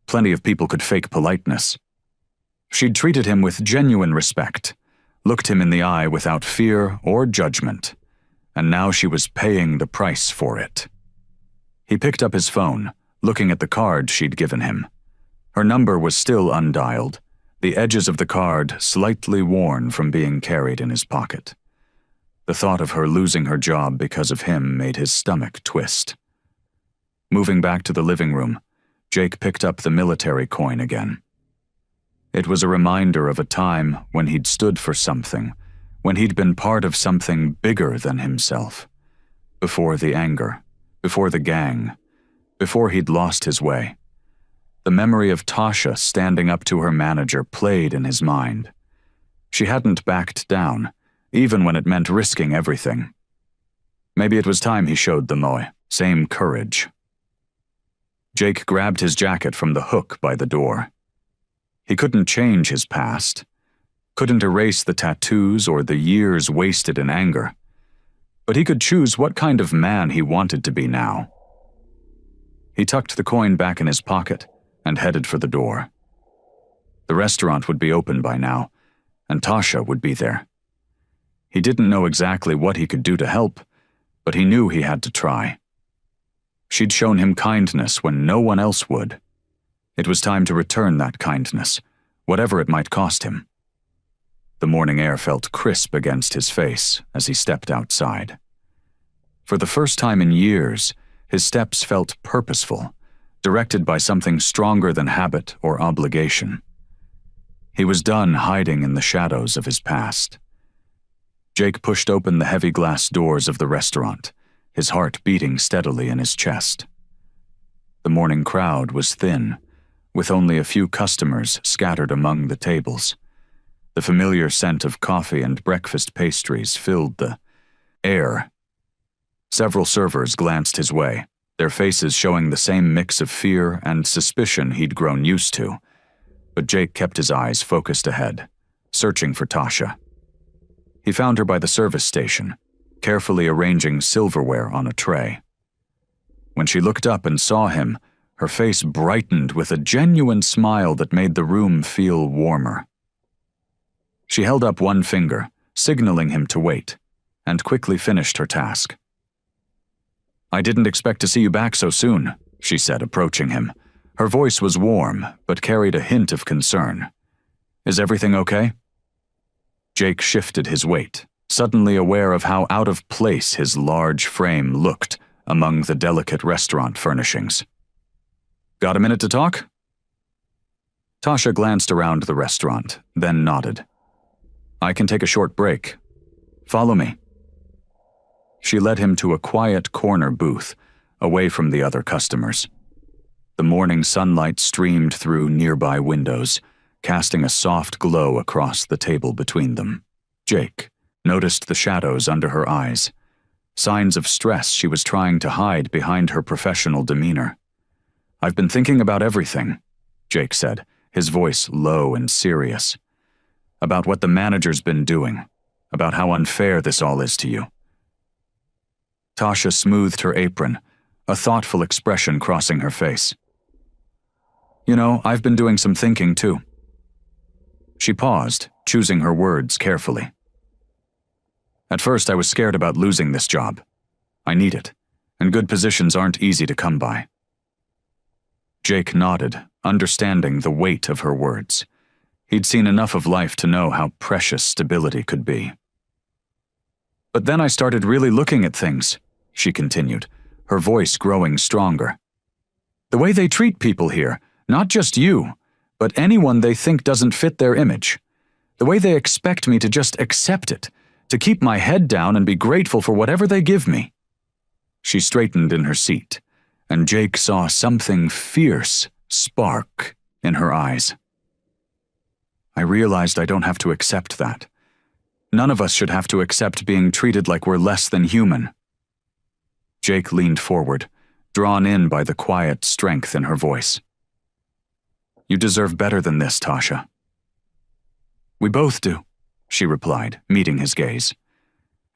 Plenty of people could fake politeness. She'd treated him with genuine respect, looked him in the eye without fear or judgment, and now she was paying the price for it. He picked up his phone, looking at the card she'd given him. Her number was still undialed, the edges of the card slightly worn from being carried in his pocket. The thought of her losing her job because of him made his stomach twist. Moving back to the living room, Jake picked up the military coin again. It was a reminder of a time when he'd stood for something, when he'd been part of something bigger than himself. Before the anger, before the gang, before he'd lost his way. The memory of Tasha standing up to her manager played in his mind. She hadn't backed down, even when it meant risking everything. Maybe it was time he showed the same courage. Jake grabbed his jacket from the hook by the door. He couldn't change his past, couldn't erase the tattoos or the years wasted in anger, but he could choose what kind of man he wanted to be now. He tucked the coin back in his pocket and headed for the door. The restaurant would be open by now, and Tasha would be there. He didn't know exactly what he could do to help, but he knew he had to try. She'd shown him kindness when no one else would. It was time to return that kindness, whatever it might cost him. The morning air felt crisp against his face as he stepped outside. For the first time in years, his steps felt purposeful, directed by something stronger than habit or obligation. He was done hiding in the shadows of his past. Jake pushed open the heavy glass doors of the restaurant, his heart beating steadily in his chest. The morning crowd was thin, with only a few customers scattered among the tables. The familiar scent of coffee and breakfast pastries filled the air. Several servers glanced his way, their faces showing the same mix of fear and suspicion he'd grown used to. But Jake kept his eyes focused ahead, searching for Tasha. He found her by the service station, carefully arranging silverware on a tray. When she looked up and saw him, her face brightened with a genuine smile that made the room feel warmer. She held up one finger, signaling him to wait, and quickly finished her task. "I didn't expect to see you back so soon," she said, approaching him. Her voice was warm, but carried a hint of concern. "Is everything okay?" Jake shifted his weight, suddenly aware of how out of place his large frame looked among the delicate restaurant furnishings. "Got a minute to talk?" Tasha glanced around the restaurant, then nodded. I can take a short break. Follow me. She led him to a quiet corner booth, away from the other customers. The morning sunlight streamed through nearby windows, casting a soft glow across the table between them. Jake noticed the shadows under her eyes, signs of stress she was trying to hide behind her professional demeanor. I've been thinking about everything, Jake said, his voice low and serious. About what the manager's been doing, about how unfair this all is to you. Tasha smoothed her apron, a thoughtful expression crossing her face. You know, I've been doing some thinking too. She paused, choosing her words carefully. At first I was scared about losing this job. I need it, and good positions aren't easy to come by. Jake nodded, understanding the weight of her words. He'd seen enough of life to know how precious stability could be. But then I started really looking at things, she continued, her voice growing stronger. The way they treat people here, not just you, but anyone they think doesn't fit their image. The way they expect me to just accept it, to keep my head down and be grateful for whatever they give me. She straightened in her seat, and Jake saw something fierce spark in her eyes. I realized I don't have to accept that. None of us should have to accept being treated like we're less than human. Jake leaned forward, drawn in by the quiet strength in her voice. You deserve better than this, Tasha. We both do, she replied, meeting his gaze.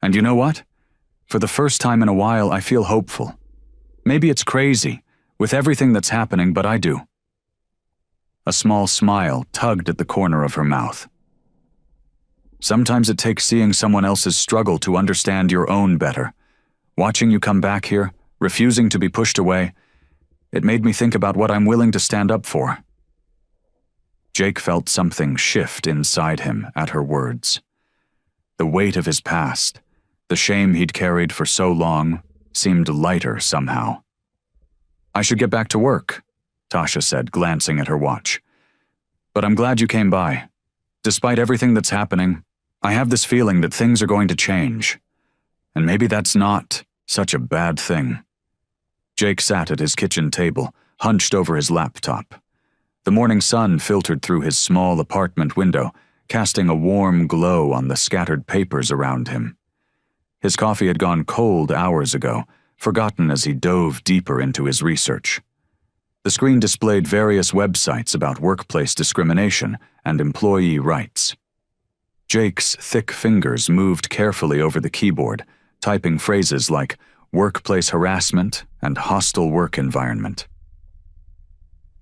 And you know what? For the first time in a while, I feel hopeful. Maybe it's crazy, with everything that's happening, but I do. A small smile tugged at the corner of her mouth. Sometimes it takes seeing someone else's struggle to understand your own better. Watching you come back here, refusing to be pushed away, it made me think about what I'm willing to stand up for. Jake felt something shift inside him at her words. The weight of his past, the shame he'd carried for so long, seemed lighter somehow. I should get back to work, Tasha said, glancing at her watch. But I'm glad you came by. Despite everything that's happening, I have this feeling that things are going to change. And maybe that's not such a bad thing. Jake sat at his kitchen table, hunched over his laptop. The morning sun filtered through his small apartment window, casting a warm glow on the scattered papers around him. His coffee had gone cold hours ago, forgotten as he dove deeper into his research. The screen displayed various websites about workplace discrimination and employee rights. Jake's thick fingers moved carefully over the keyboard, typing phrases like workplace harassment and hostile work environment.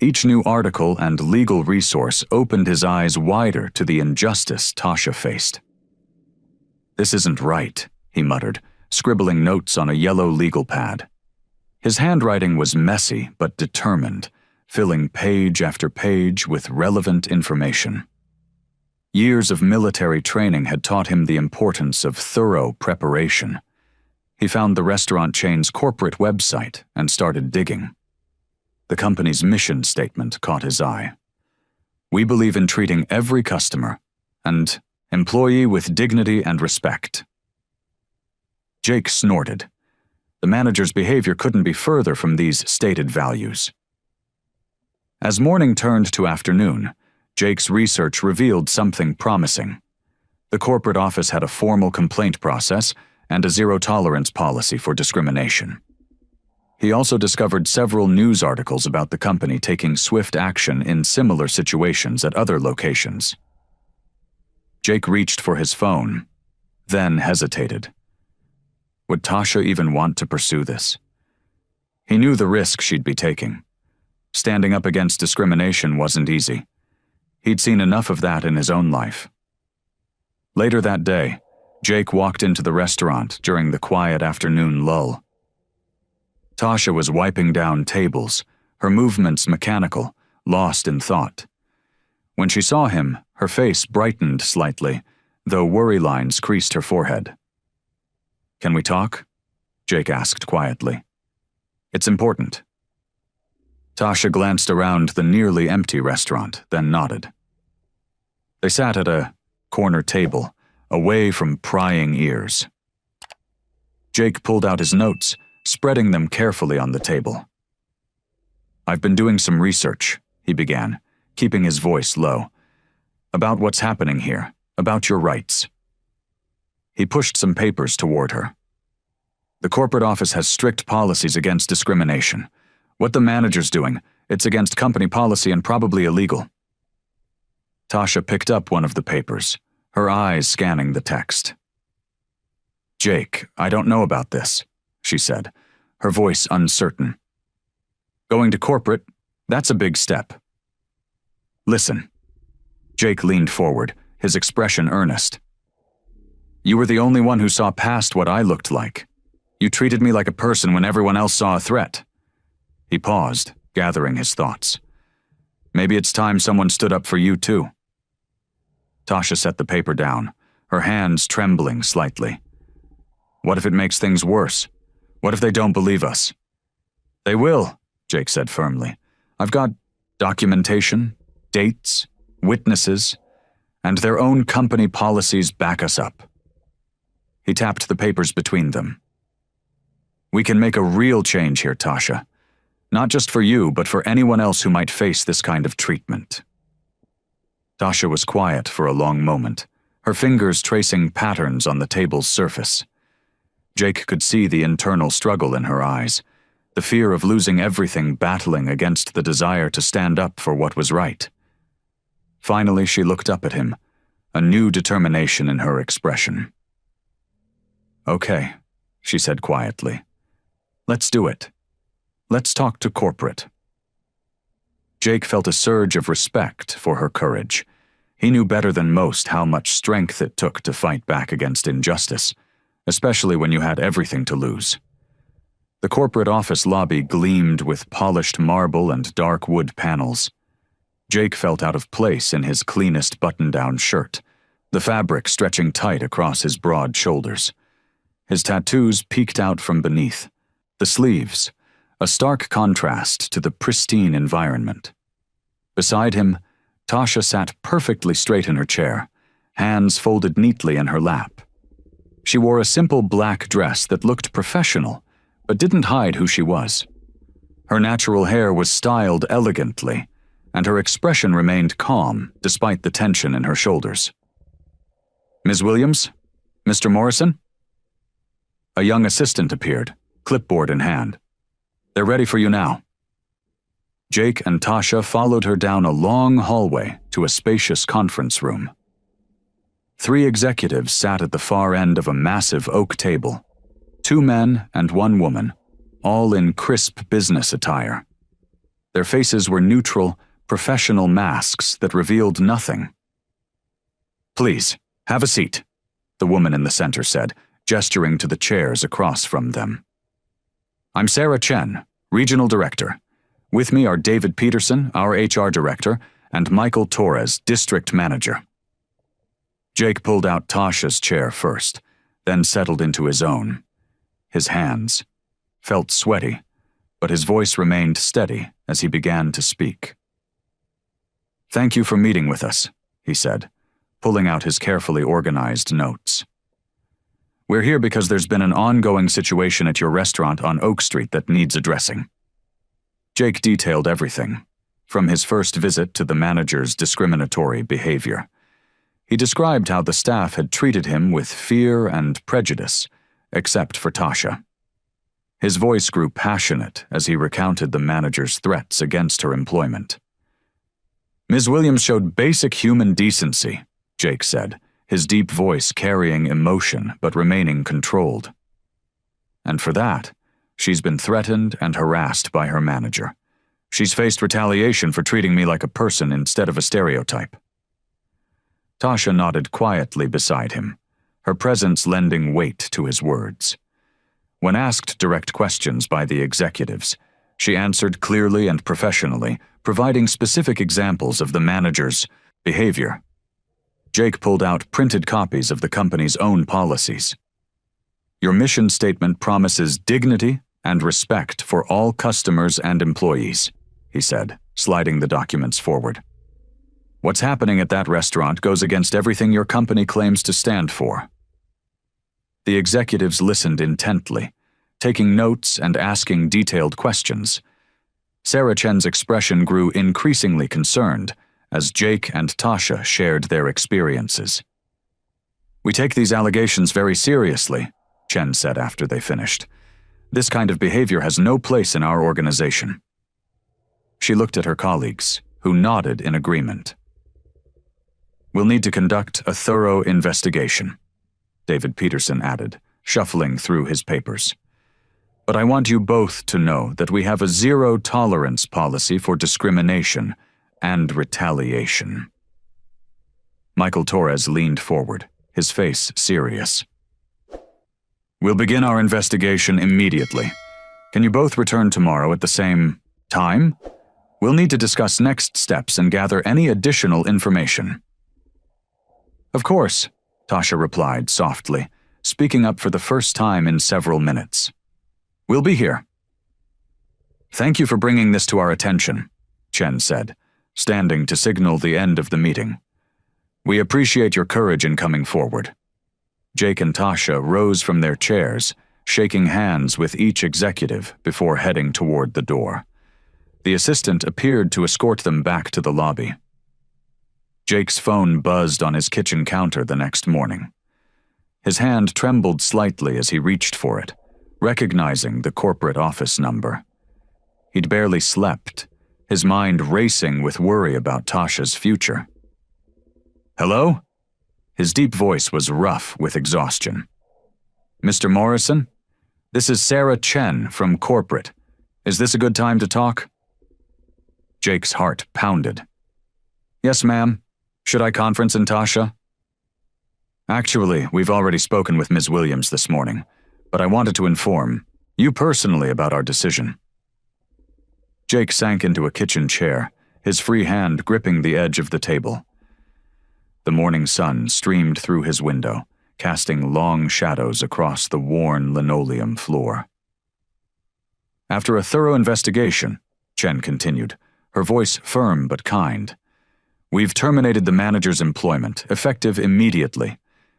Each new article and legal resource opened his eyes wider to the injustice Tasha faced. This isn't right, he muttered, scribbling notes on a yellow legal pad. His handwriting was messy but determined, filling page after page with relevant information. Years of military training had taught him the importance of thorough preparation. He found the restaurant chain's corporate website and started digging. The company's mission statement caught his eye. We believe in treating every customer and employee with dignity and respect. Jake snorted. The manager's behavior couldn't be further from these stated values. As morning turned to afternoon, Jake's research revealed something promising. The corporate office had a formal complaint process and a zero-tolerance policy for discrimination. He also discovered several news articles about the company taking swift action in similar situations at other locations. Jake reached for his phone, then hesitated. Would Tasha even want to pursue this? He knew the risk she'd be taking. Standing up against discrimination wasn't easy. He'd seen enough of that in his own life. Later that day, Jake walked into the restaurant during the quiet afternoon lull. Tasha was wiping down tables, her movements mechanical, lost in thought. When she saw him, her face brightened slightly, though worry lines creased her forehead. Can we talk? Jake asked quietly. It's important. Tasha glanced around the nearly empty restaurant, then nodded. They sat at a corner table, away from prying ears. Jake pulled out his notes, spreading them carefully on the table. "I've been doing some research," he began, keeping his voice low, "about what's happening here, about your rights." He pushed some papers toward her. "The corporate office has strict policies against discrimination. What the manager's doing, it's against company policy and probably illegal." Tasha picked up one of the papers, her eyes scanning the text. "Jake, I don't know about this," she said, her voice uncertain. "Going to corporate, that's a big step." "Listen." Jake leaned forward, his expression earnest. "You were the only one who saw past what I looked like. You treated me like a person when everyone else saw a threat." He paused, gathering his thoughts. "Maybe it's time someone stood up for you too." Tasha set the paper down, her hands trembling slightly. "What if it makes things worse? What if they don't believe us?" "They will," Jake said firmly. "I've got documentation, dates, witnesses, and their own company policies back us up." He tapped the papers between them. "We can make a real change here, Tasha. Not just for you, but for anyone else who might face this kind of treatment." Tasha was quiet for a long moment, her fingers tracing patterns on the table's surface. Jake could see the internal struggle in her eyes, the fear of losing everything battling against the desire to stand up for what was right. Finally, she looked up at him, a new determination in her expression. "Okay," she said quietly. "Let's do it. Let's talk to corporate." Jake felt a surge of respect for her courage. He knew better than most how much strength it took to fight back against injustice, especially when you had everything to lose. The corporate office lobby gleamed with polished marble and dark wood panels. Jake felt out of place in his cleanest button-down shirt, the fabric stretching tight across his broad shoulders. His tattoos peeked out from beneath, the sleeves, a stark contrast to the pristine environment. Beside him, Tasha sat perfectly straight in her chair, hands folded neatly in her lap. She wore a simple black dress that looked professional, but didn't hide who she was. Her natural hair was styled elegantly, and her expression remained calm despite the tension in her shoulders. "Ms. Williams? Mr. Morrison?" A young assistant appeared, clipboard in hand. "They're ready for you now." Jake and Tasha followed her down a long hallway to a spacious conference room. 3 executives sat at the far end of a massive oak table, 2 men and 1 woman, all in crisp business attire. Their faces were neutral, professional masks that revealed nothing. "Please, have a seat," the woman in the center said, gesturing to the chairs across from them. "I'm Sarah Chen, Regional Director. With me are David Peterson, our HR Director, and Michael Torres, District Manager." Jake pulled out Tasha's chair first, then settled into his own. His hands felt sweaty, but his voice remained steady as he began to speak. "Thank you for meeting with us," he said, pulling out his carefully organized notes. "We're here because there's been an ongoing situation at your restaurant on Oak Street that needs addressing." Jake detailed everything, from his first visit to the manager's discriminatory behavior. He described how the staff had treated him with fear and prejudice, except for Tasha. His voice grew passionate as he recounted the manager's threats against her employment. "Ms. Williams showed basic human decency," Jake said, his deep voice carrying emotion but remaining controlled. "And for that, she's been threatened and harassed by her manager. She's faced retaliation for treating me like a person instead of a stereotype." Tasha nodded quietly beside him, her presence lending weight to his words. When asked direct questions by the executives, she answered clearly and professionally, providing specific examples of the manager's behavior. Jake pulled out printed copies of the company's own policies. "Your mission statement promises dignity and respect for all customers and employees," he said, sliding the documents forward. What's happening at that restaurant goes against everything your company claims to stand for. The executives listened intently, taking notes and asking detailed questions. Sarah Chen's expression grew increasingly concerned as Jake and Tasha shared their experiences. We take these allegations very seriously, Chen said after they finished. This kind of behavior has no place in our organization. She looked at her colleagues, who nodded in agreement. We'll need to conduct a thorough investigation, David Peterson added, shuffling through his papers. But I want you both to know that we have a zero-tolerance policy for discrimination and retaliation. Michael Torres leaned forward, his face serious. We'll begin our investigation immediately. Can you both return tomorrow at the same time? We'll need to discuss next steps and gather any additional information. Of course, Tasha replied softly, speaking up for the first time in several minutes. We'll be here. Thank you for bringing this to our attention, Chen said, standing to signal the end of the meeting. We appreciate your courage in coming forward. Jake and Tasha rose from their chairs, shaking hands with each executive before heading toward the door. The assistant appeared to escort them back to the lobby. Jake's phone buzzed on his kitchen counter the next morning. His hand trembled slightly as he reached for it, recognizing the corporate office number. He'd barely slept, his mind racing with worry about Tasha's future. Hello? His deep voice was rough with exhaustion. Mr. Morrison? This is Sarah Chen from corporate. Is this a good time to talk? Jake's heart pounded. Yes, ma'am. Should I conference in Tasha? Actually, we've already spoken with Ms. Williams this morning, but I wanted to inform you personally about our decision. Jake sank into a kitchen chair, his free hand gripping the edge of the table. The morning sun streamed through his window, casting long shadows across the worn linoleum floor. After a thorough investigation, Chen continued, her voice firm but kind, we've terminated the manager's employment, effective immediately.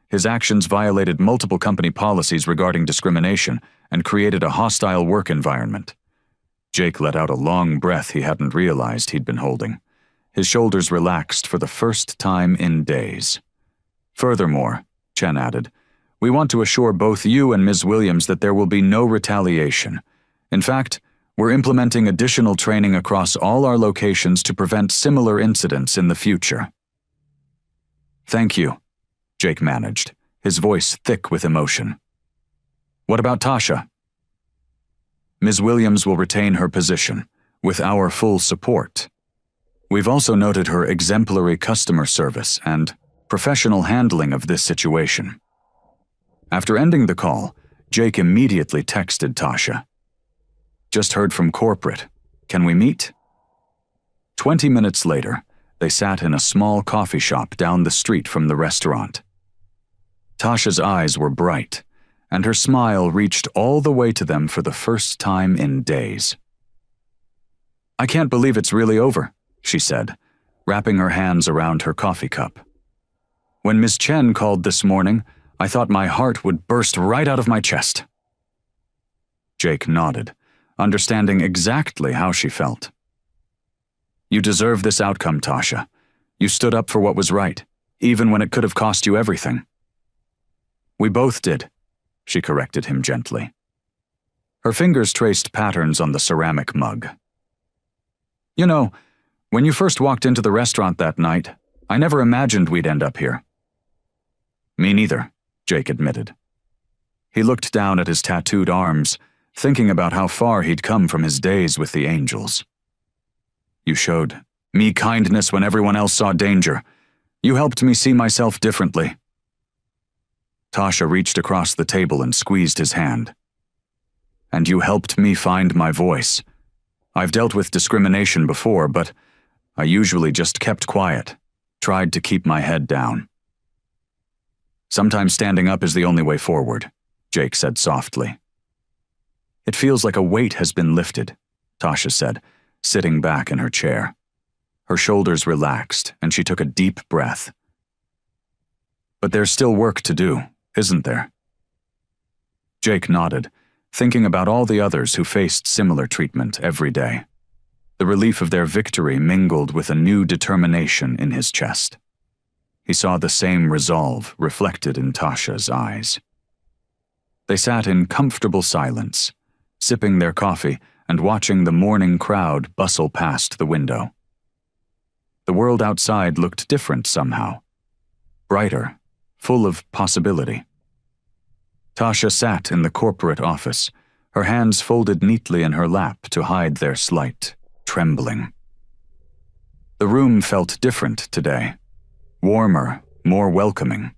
His actions violated multiple company policies regarding discrimination and created a hostile work environment. Jake let out a long breath he hadn't realized he'd been holding. His shoulders relaxed for the first time in days. Furthermore, Chen added, we want to assure both you and Ms. Williams that there will be no retaliation. In fact, we're implementing additional training across all our locations to prevent similar incidents in the future. Thank you, Jake managed, his voice thick with emotion. What about Tasha? Ms. Williams will retain her position, with our full support. We've also noted her exemplary customer service and professional handling of this situation. After ending the call, Jake immediately texted Tasha. Just heard from corporate. Can we meet? 20 minutes later, they sat in a small coffee shop down the street from the restaurant. Tasha's eyes were bright, and her smile reached all the way to them for the first time in days. I can't believe it's really over, she said, wrapping her hands around her coffee cup. When Ms. Chen called this morning, I thought my heart would burst right out of my chest. Jake nodded, understanding exactly how she felt. You deserve this outcome, Tasha. You stood up for what was right, even when it could have cost you everything. We both did, she corrected him gently. Her fingers traced patterns on the ceramic mug. You know, when you first walked into the restaurant that night, I never imagined we'd end up here. Me neither, Jake admitted. He looked down at his tattooed arms, thinking about how far he'd come from his days with the angels. You showed me kindness when everyone else saw danger. You helped me see myself differently. Tasha reached across the table and squeezed his hand. And you helped me find my voice. I've dealt with discrimination before, but I usually just kept quiet, tried to keep my head down. Sometimes standing up is the only way forward, Jake said softly. It feels like a weight has been lifted, Tasha said, sitting back in her chair. Her shoulders relaxed, and she took a deep breath. But there's still work to do, isn't there? Jake nodded, thinking about all the others who faced similar treatment every day. The relief of their victory mingled with a new determination in his chest. He saw the same resolve reflected in Tasha's eyes. They sat in comfortable silence, sipping their coffee and watching the morning crowd bustle past the window. The world outside looked different somehow, brighter, full of possibility. Tasha sat in the corporate office, her hands folded neatly in her lap to hide their slight trembling. The room felt different today, warmer, more welcoming.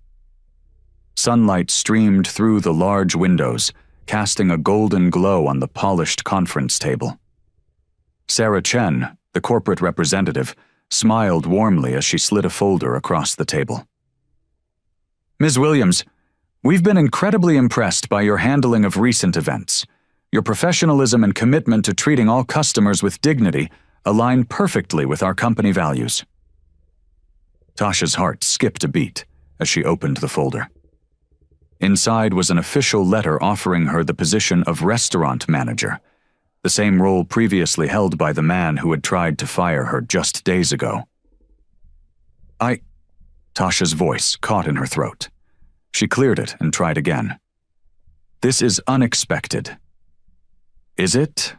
Sunlight streamed through the large windows, casting a golden glow on the polished conference table. Sarah Chen, the corporate representative, smiled warmly as she slid a folder across the table. Ms. Williams, we've been incredibly impressed by your handling of recent events. Your professionalism and commitment to treating all customers with dignity align perfectly with our company values. Tasha's heart skipped a beat as she opened the folder. Inside was an official letter offering her the position of restaurant manager, the same role previously held by the man who had tried to fire her just days ago. Tasha's voice caught in her throat. She cleared it and tried again. This is unexpected. Is it?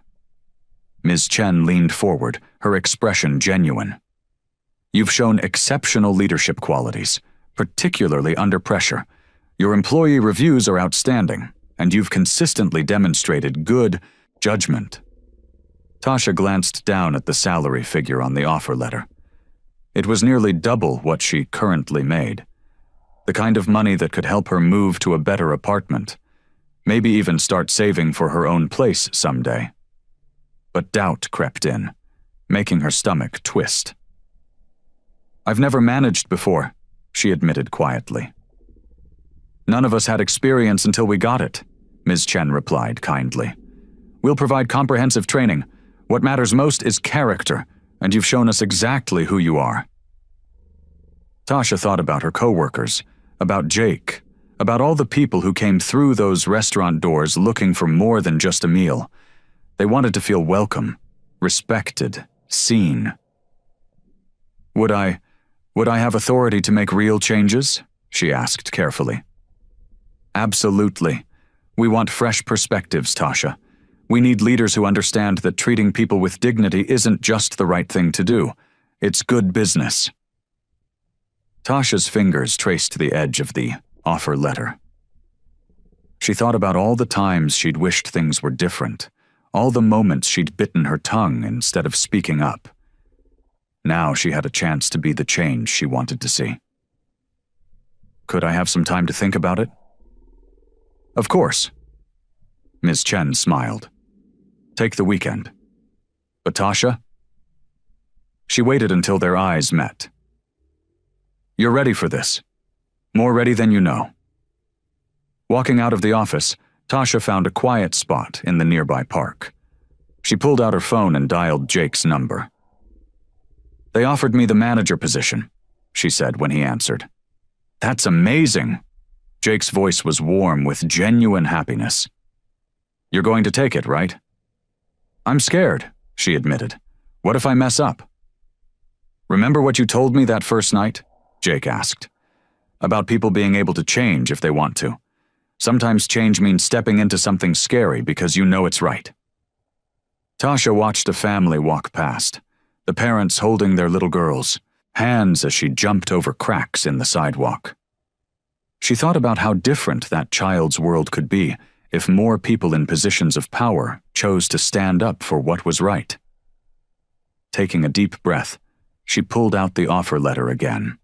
Ms. Chen leaned forward, her expression genuine. You've shown exceptional leadership qualities, particularly under pressure. Your employee reviews are outstanding, and you've consistently demonstrated good judgment. Tasha glanced down at the salary figure on the offer letter. It was nearly double what she currently made. The kind of money that could help her move to a better apartment, maybe even start saving for her own place someday. But doubt crept in, making her stomach twist. I've never managed before, she admitted quietly. None of us had experience until we got it, Ms. Chen replied kindly. We'll provide comprehensive training. What matters most is character, and you've shown us exactly who you are. Tasha thought about her coworkers, about Jake, about all the people who came through those restaurant doors looking for more than just a meal. They wanted to feel welcome, respected, seen. Would I have authority to make real changes? She asked carefully. Absolutely. We want fresh perspectives, Tasha. We need leaders who understand that treating people with dignity isn't just the right thing to do. It's good business. Tasha's fingers traced the edge of the offer letter. She thought about all the times she'd wished things were different, all the moments she'd bitten her tongue instead of speaking up. Now she had a chance to be the change she wanted to see. Could I have some time to think about it? Of course. Ms. Chen smiled. Take the weekend. But Tasha? She waited until their eyes met. You're ready for this. More ready than you know. Walking out of the office, Tasha found a quiet spot in the nearby park. She pulled out her phone and dialed Jake's number. They offered me the manager position, she said when he answered. That's amazing. Jake's voice was warm with genuine happiness. You're going to take it, right? I'm scared, she admitted. What if I mess up? Remember what you told me that first night? Jake asked. About people being able to change if they want to. Sometimes change means stepping into something scary because you know it's right. Tasha watched a family walk past, the parents holding their little girls, hands as she jumped over cracks in the sidewalk. She thought about how different that child's world could be if more people in positions of power chose to stand up for what was right. Taking a deep breath, she pulled out the offer letter again.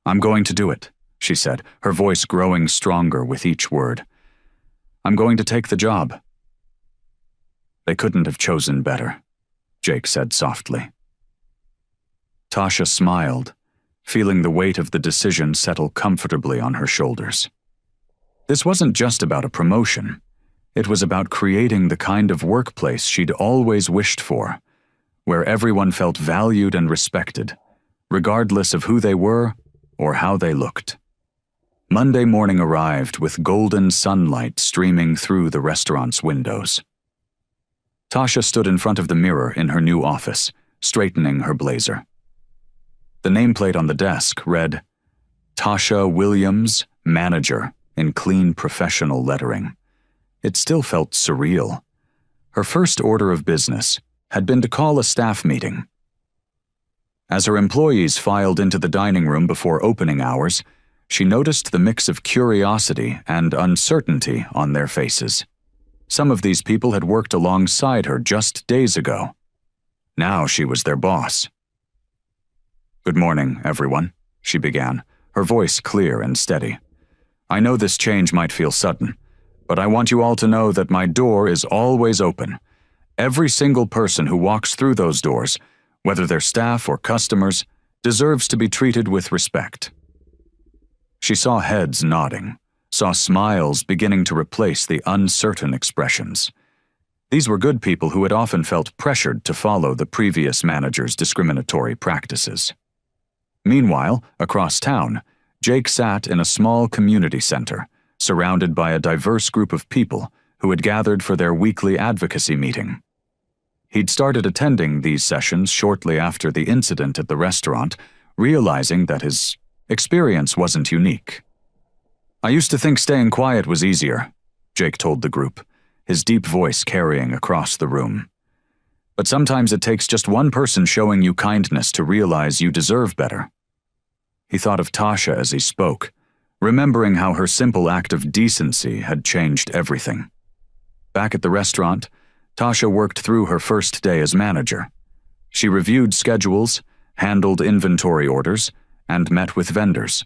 I'm going to do it, she said, her voice growing stronger with each word. I'm going to take the job. They couldn't have chosen better, Jake said softly. Tasha smiled, feeling the weight of the decision settle comfortably on her shoulders. This wasn't just about a promotion. It was about creating the kind of workplace she'd always wished for, where everyone felt valued and respected, regardless of who they were or how they looked. Monday morning arrived with golden sunlight streaming through the restaurant's windows. Tasha stood in front of the mirror in her new office, straightening her blazer. The nameplate on the desk read, Tasha Williams, Manager, in clean professional lettering. It still felt surreal. Her first order of business had been to call a staff meeting. As her employees filed into the dining room before opening hours, she noticed the mix of curiosity and uncertainty on their faces. Some of these people had worked alongside her just days ago. Now she was their boss. "Good morning, everyone," she began, her voice clear and steady. "I know this change might feel sudden, but I want you all to know that my door is always open. Every single person who walks through those doors, whether they're staff or customers, deserves to be treated with respect." She saw heads nodding, saw smiles beginning to replace the uncertain expressions. These were good people who had often felt pressured to follow the previous manager's discriminatory practices. Meanwhile, across town, Jake sat in a small community center, surrounded by a diverse group of people who had gathered for their weekly advocacy meeting. He'd started attending these sessions shortly after the incident at the restaurant, realizing that his experience wasn't unique. "I used to think staying quiet was easier," Jake told the group, his deep voice carrying across the room. "But sometimes it takes just one person showing you kindness to realize you deserve better." He thought of Tasha as he spoke, remembering how her simple act of decency had changed everything. Back at the restaurant, Tasha worked through her first day as manager. She reviewed schedules, handled inventory orders, and met with vendors.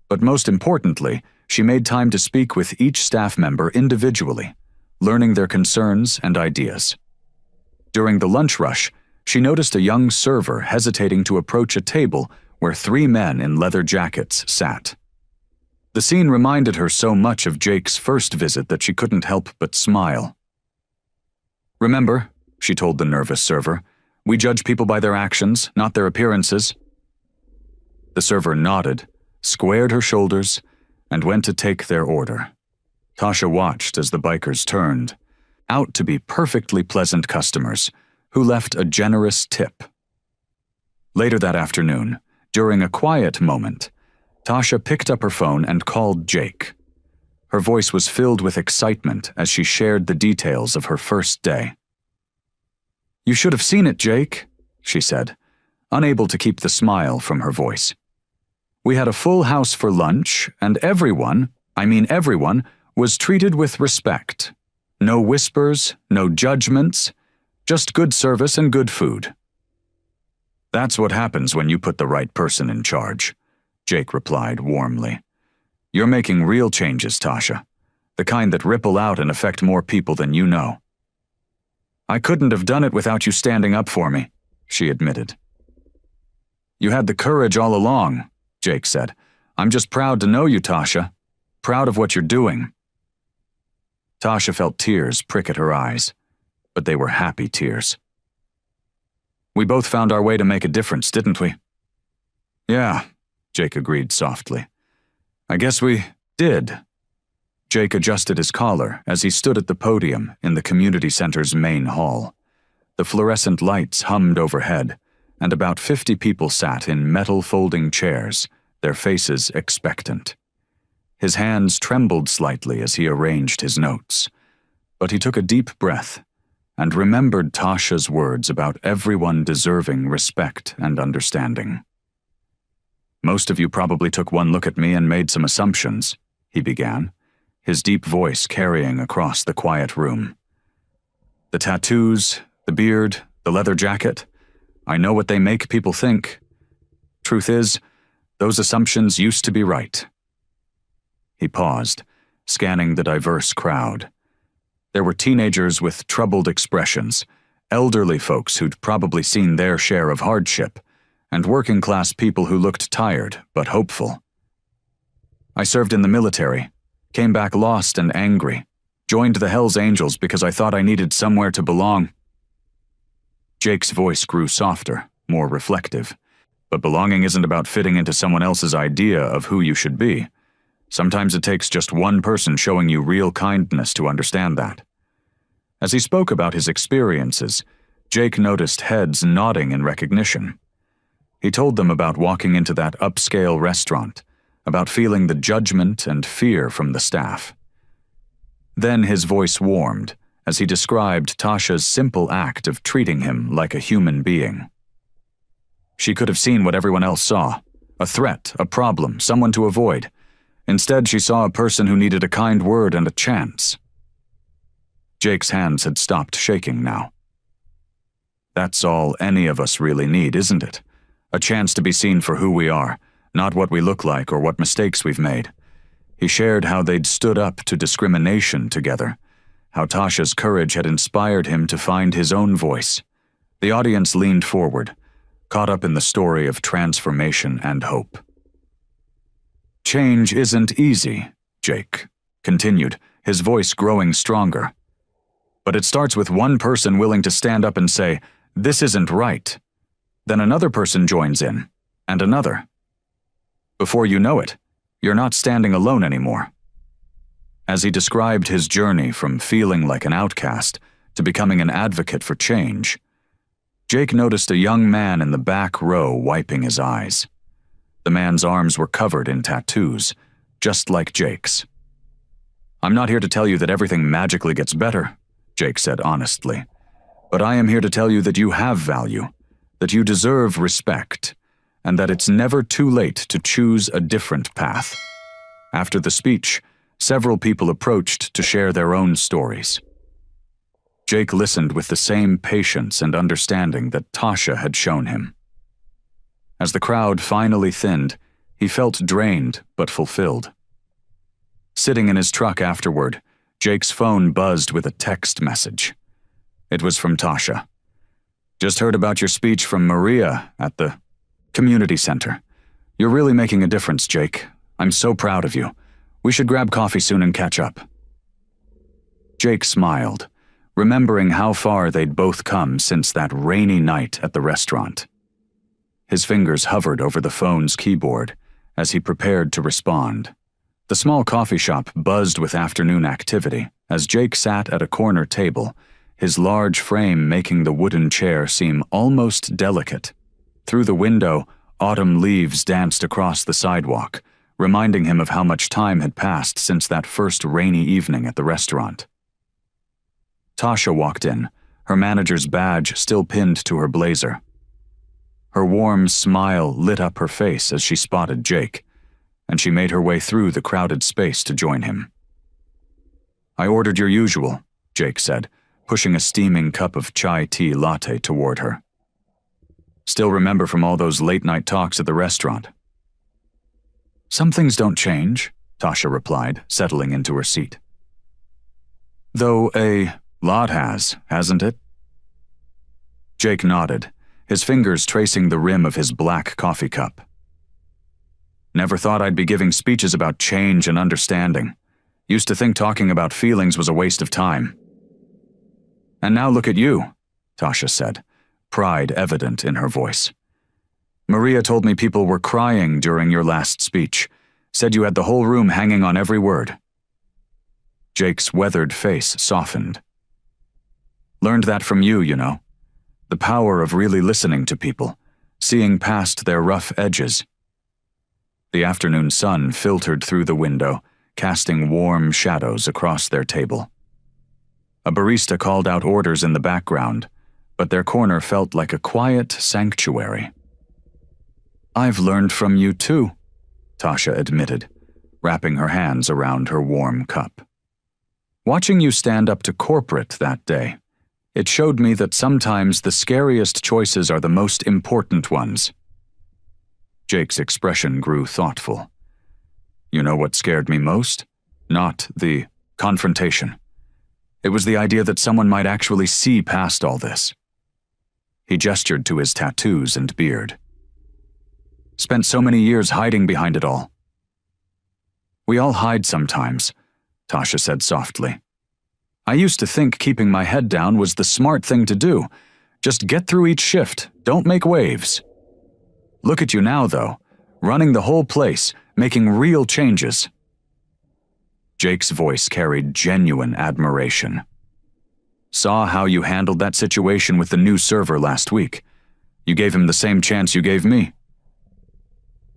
But most importantly, she made time to speak with each staff member individually, learning their concerns and ideas. During the lunch rush, she noticed a young server hesitating to approach a table where 3 men in leather jackets sat. The scene reminded her so much of Jake's first visit that she couldn't help but smile. "Remember," she told the nervous server, "we judge people by their actions, not their appearances." The server nodded, squared her shoulders, and went to take their order. Tasha watched as the bikers turned, out to be perfectly pleasant customers who left a generous tip. Later that afternoon, during a quiet moment, Tasha picked up her phone and called Jake. Her voice was filled with excitement as she shared the details of her first day. "You should have seen it, Jake," she said, unable to keep the smile from her voice. "We had a full house for lunch, and everyone, was treated with respect. No whispers, no judgments, just good service and good food." "That's what happens when you put the right person in charge," Jake replied warmly. "You're making real changes, Tasha, the kind that ripple out and affect more people than you know." "I couldn't have done it without you standing up for me," she admitted. "You had the courage all along," Jake said. "I'm just proud to know you, Tasha. Proud of what you're doing." Tasha felt tears prick at her eyes, but they were happy tears. "We both found our way to make a difference, didn't we?" "Yeah," Jake agreed softly. "I guess we did." Jake adjusted his collar as he stood at the podium in the community center's main hall. The fluorescent lights hummed overhead, and about 50 people sat in metal folding chairs, their faces expectant. His hands trembled slightly as he arranged his notes, but he took a deep breath and remembered Tasha's words about everyone deserving respect and understanding. "Most of you probably took one look at me and made some assumptions," he began, his deep voice carrying across the quiet room. "The tattoos, the beard, the leather jacket, I know what they make people think. Truth is, those assumptions used to be right." He paused, scanning the diverse crowd. There were teenagers with troubled expressions, elderly folks who'd probably seen their share of hardship, and working-class people who looked tired but hopeful. "I served in the military, came back lost and angry, joined the Hells Angels because I thought I needed somewhere to belong." Jake's voice grew softer, more reflective. But belonging isn't about fitting into someone else's idea of who you should be. Sometimes it takes just one person showing you real kindness to understand that. As he spoke about his experiences, Jake noticed heads nodding in recognition. He told them about walking into that upscale restaurant, about feeling the judgment and fear from the staff. Then his voice warmed as he described Tasha's simple act of treating him like a human being. She could have seen what everyone else saw, a threat, a problem, someone to avoid. Instead, she saw a person who needed a kind word and a chance. Jake's hands had stopped shaking now. That's all any of us really need, isn't it? A chance to be seen for who we are, not what we look like or what mistakes we've made. He shared how they'd stood up to discrimination together, how Tasha's courage had inspired him to find his own voice. The audience leaned forward, caught up in the story of transformation and hope. Change isn't easy, Jake continued, his voice growing stronger. But it starts with one person willing to stand up and say, "This isn't right." Then another person joins in, and another. Before you know it, you're not standing alone anymore. As he described his journey from feeling like an outcast to becoming an advocate for change, Jake noticed a young man in the back row wiping his eyes. The man's arms were covered in tattoos, just like Jake's. "I'm not here to tell you that everything magically gets better," Jake said honestly, "but I am here to tell you that you have value, that you deserve respect, and that it's never too late to choose a different path." After the speech, several people approached to share their own stories. Jake listened with the same patience and understanding that Tasha had shown him. As the crowd finally thinned, he felt drained but fulfilled. Sitting in his truck afterward, Jake's phone buzzed with a text message. It was from Tasha. "Just heard about your speech from Maria at the community center. You're really making a difference, Jake. I'm so proud of you. We should grab coffee soon and catch up." Jake smiled, remembering how far they'd both come since that rainy night at the restaurant. His fingers hovered over the phone's keyboard as he prepared to respond. The small coffee shop buzzed with afternoon activity as Jake sat at a corner table, his large frame making the wooden chair seem almost delicate. Through the window, autumn leaves danced across the sidewalk, reminding him of how much time had passed since that first rainy evening at the restaurant. Tasha walked in, her manager's badge still pinned to her blazer. Her warm smile lit up her face as she spotted Jake, and she made her way through the crowded space to join him. "I ordered your usual," Jake said, pushing a steaming cup of chai tea latte toward her. "Still remember from all those late-night talks at the restaurant?" "Some things don't change," Tasha replied, settling into her seat. "Though a lot has, hasn't it?" Jake nodded, his fingers tracing the rim of his black coffee cup. "Never thought I'd be giving speeches about change and understanding. Used to think talking about feelings was a waste of time." "And now look at you," Tasha said, pride evident in her voice. "Maria told me people were crying during your last speech, said you had the whole room hanging on every word." Jake's weathered face softened. "Learned that from you, you know. The power of really listening to people, seeing past their rough edges." The afternoon sun filtered through the window, casting warm shadows across their table. A barista called out orders in the background, but their corner felt like a quiet sanctuary. "I've learned from you too," Tasha admitted, wrapping her hands around her warm cup. "Watching you stand up to corporate that day, it showed me that sometimes the scariest choices are the most important ones." Jake's expression grew thoughtful. "You know what scared me most? Not the confrontation. It was the idea that someone might actually see past all this." He gestured to his tattoos and beard. "Spent so many years hiding behind it all." "We all hide sometimes," Tasha said softly. "I used to think keeping my head down was the smart thing to do, Just get through each shift, don't make waves. Look at you now, though, running the whole place, making real changes." Jake's voice carried genuine admiration. "Saw how you handled that situation with the new server last week. You gave him the same chance you gave me."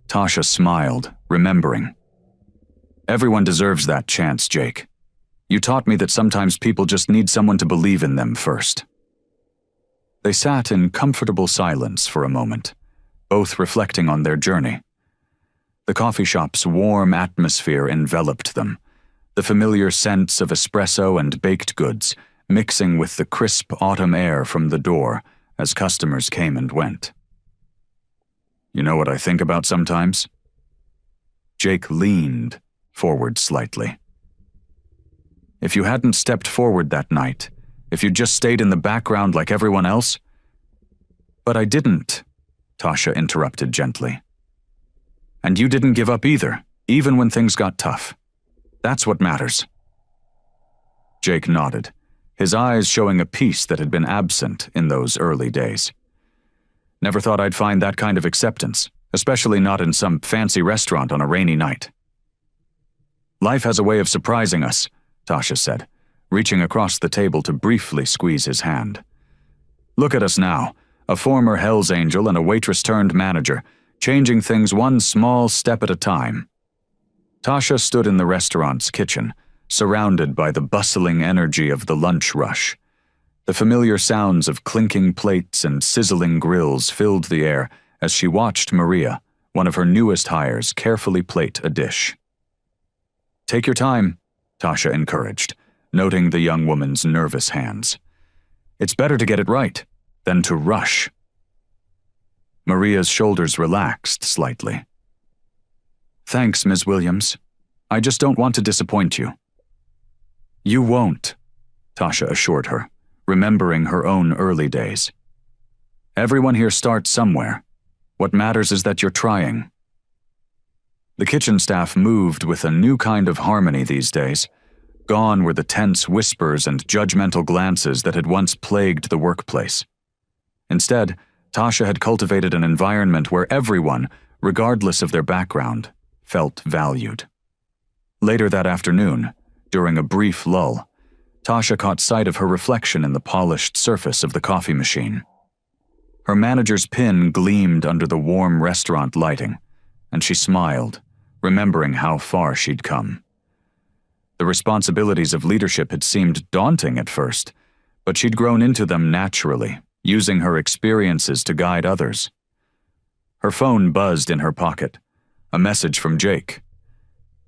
Tasha smiled, remembering. "Everyone deserves that chance, Jake. You taught me that sometimes people just need someone to believe in them first." They sat in comfortable silence for a moment, both reflecting on their journey. The coffee shop's warm atmosphere enveloped them, the familiar scents of espresso and baked goods mixing with the crisp autumn air from the door as customers came and went. "You know what I think about sometimes?" Jake leaned forward slightly. "If you hadn't stepped forward that night, if you'd just stayed in the background like everyone else—" "But I didn't," Tasha interrupted gently. "And you didn't give up either, even when things got tough. That's what matters." Jake nodded, his eyes showing a peace that had been absent in those early days. "Never thought I'd find that kind of acceptance, especially not in some fancy restaurant on a rainy night." "Life has a way of surprising us," Tasha said, reaching across the table to briefly squeeze his hand. "Look at us now, a former Hell's Angel and a waitress-turned-manager, changing things one small step at a time." Tasha stood in the restaurant's kitchen, surrounded by the bustling energy of the lunch rush. The familiar sounds of clinking plates and sizzling grills filled the air as she watched Maria, one of her newest hires, carefully plate a dish. "Take your time," Tasha encouraged, noting the young woman's nervous hands. "It's better to get it right than to rush." Maria's shoulders relaxed slightly. "Thanks, Ms. Williams. I just don't want to disappoint you." "You won't," Tasha assured her, remembering her own early days. "Everyone here starts somewhere. What matters is that you're trying." The kitchen staff moved with a new kind of harmony these days. Gone were the tense whispers and judgmental glances that had once plagued the workplace. Instead, Tasha had cultivated an environment where everyone, regardless of their background, felt valued. Later that afternoon, during a brief lull, Tasha caught sight of her reflection in the polished surface of the coffee machine. Her manager's pin gleamed under the warm restaurant lighting, and she smiled, remembering how far she'd come. The responsibilities of leadership had seemed daunting at first, but she'd grown into them naturally, using her experiences to guide others. Her phone buzzed in her pocket, a message from Jake.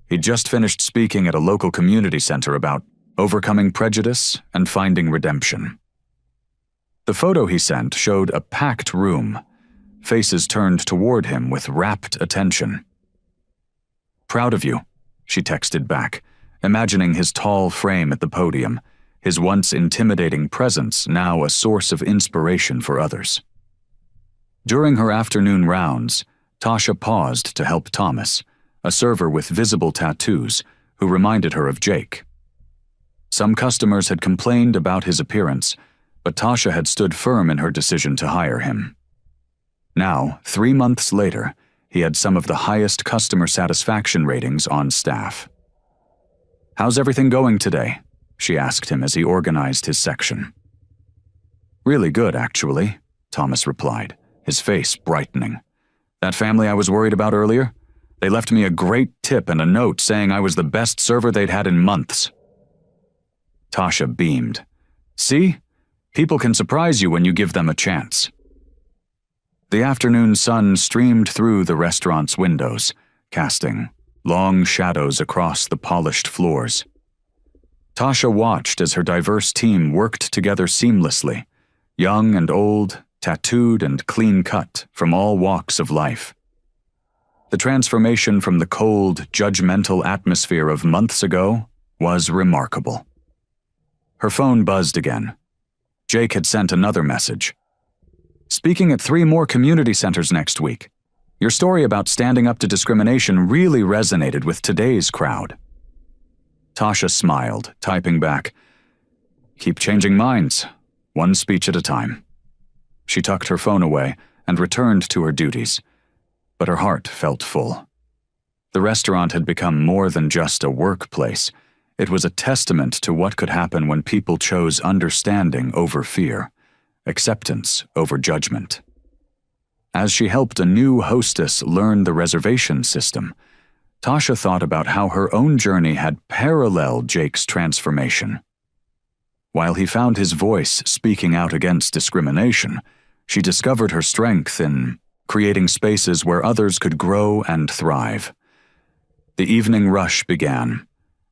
He'd just finished speaking at a local community center about overcoming prejudice and finding redemption. The photo he sent showed a packed room, faces turned toward him with rapt attention. "Proud of you," she texted back, imagining his tall frame at the podium, his once intimidating presence now a source of inspiration for others. During her afternoon rounds, Tasha paused to help Thomas, a server with visible tattoos, who reminded her of Jake. Some customers had complained about his appearance, but Tasha had stood firm in her decision to hire him. Now, 3 months later, he had some of the highest customer satisfaction ratings on staff. "How's everything going today?" she asked him as he organized his section. "Really good, actually," Thomas replied, his face brightening. "That family I was worried about earlier? They left me a great tip and a note saying I was the best server they'd had in months." Tasha beamed. "See? People can surprise you when you give them a chance." The afternoon sun streamed through the restaurant's windows, casting long shadows across the polished floors. Tasha watched as her diverse team worked together seamlessly, young and old, tattooed and clean-cut from all walks of life. The transformation from the cold, judgmental atmosphere of months ago was remarkable. Her phone buzzed again. Jake had sent another message. "Speaking at 3 more community centers next week. Your story about standing up to discrimination really resonated with today's crowd." Tasha smiled, typing back, "Keep changing minds, one speech at a time." She tucked her phone away and returned to her duties, but her heart felt full. The restaurant had become more than just a workplace. It was a testament to what could happen when people chose understanding over fear, acceptance over judgment. As she helped a new hostess learn the reservation system, Tasha thought about how her own journey had paralleled Jake's transformation. While he found his voice speaking out against discrimination, she discovered her strength in creating spaces where others could grow and thrive. The evening rush began,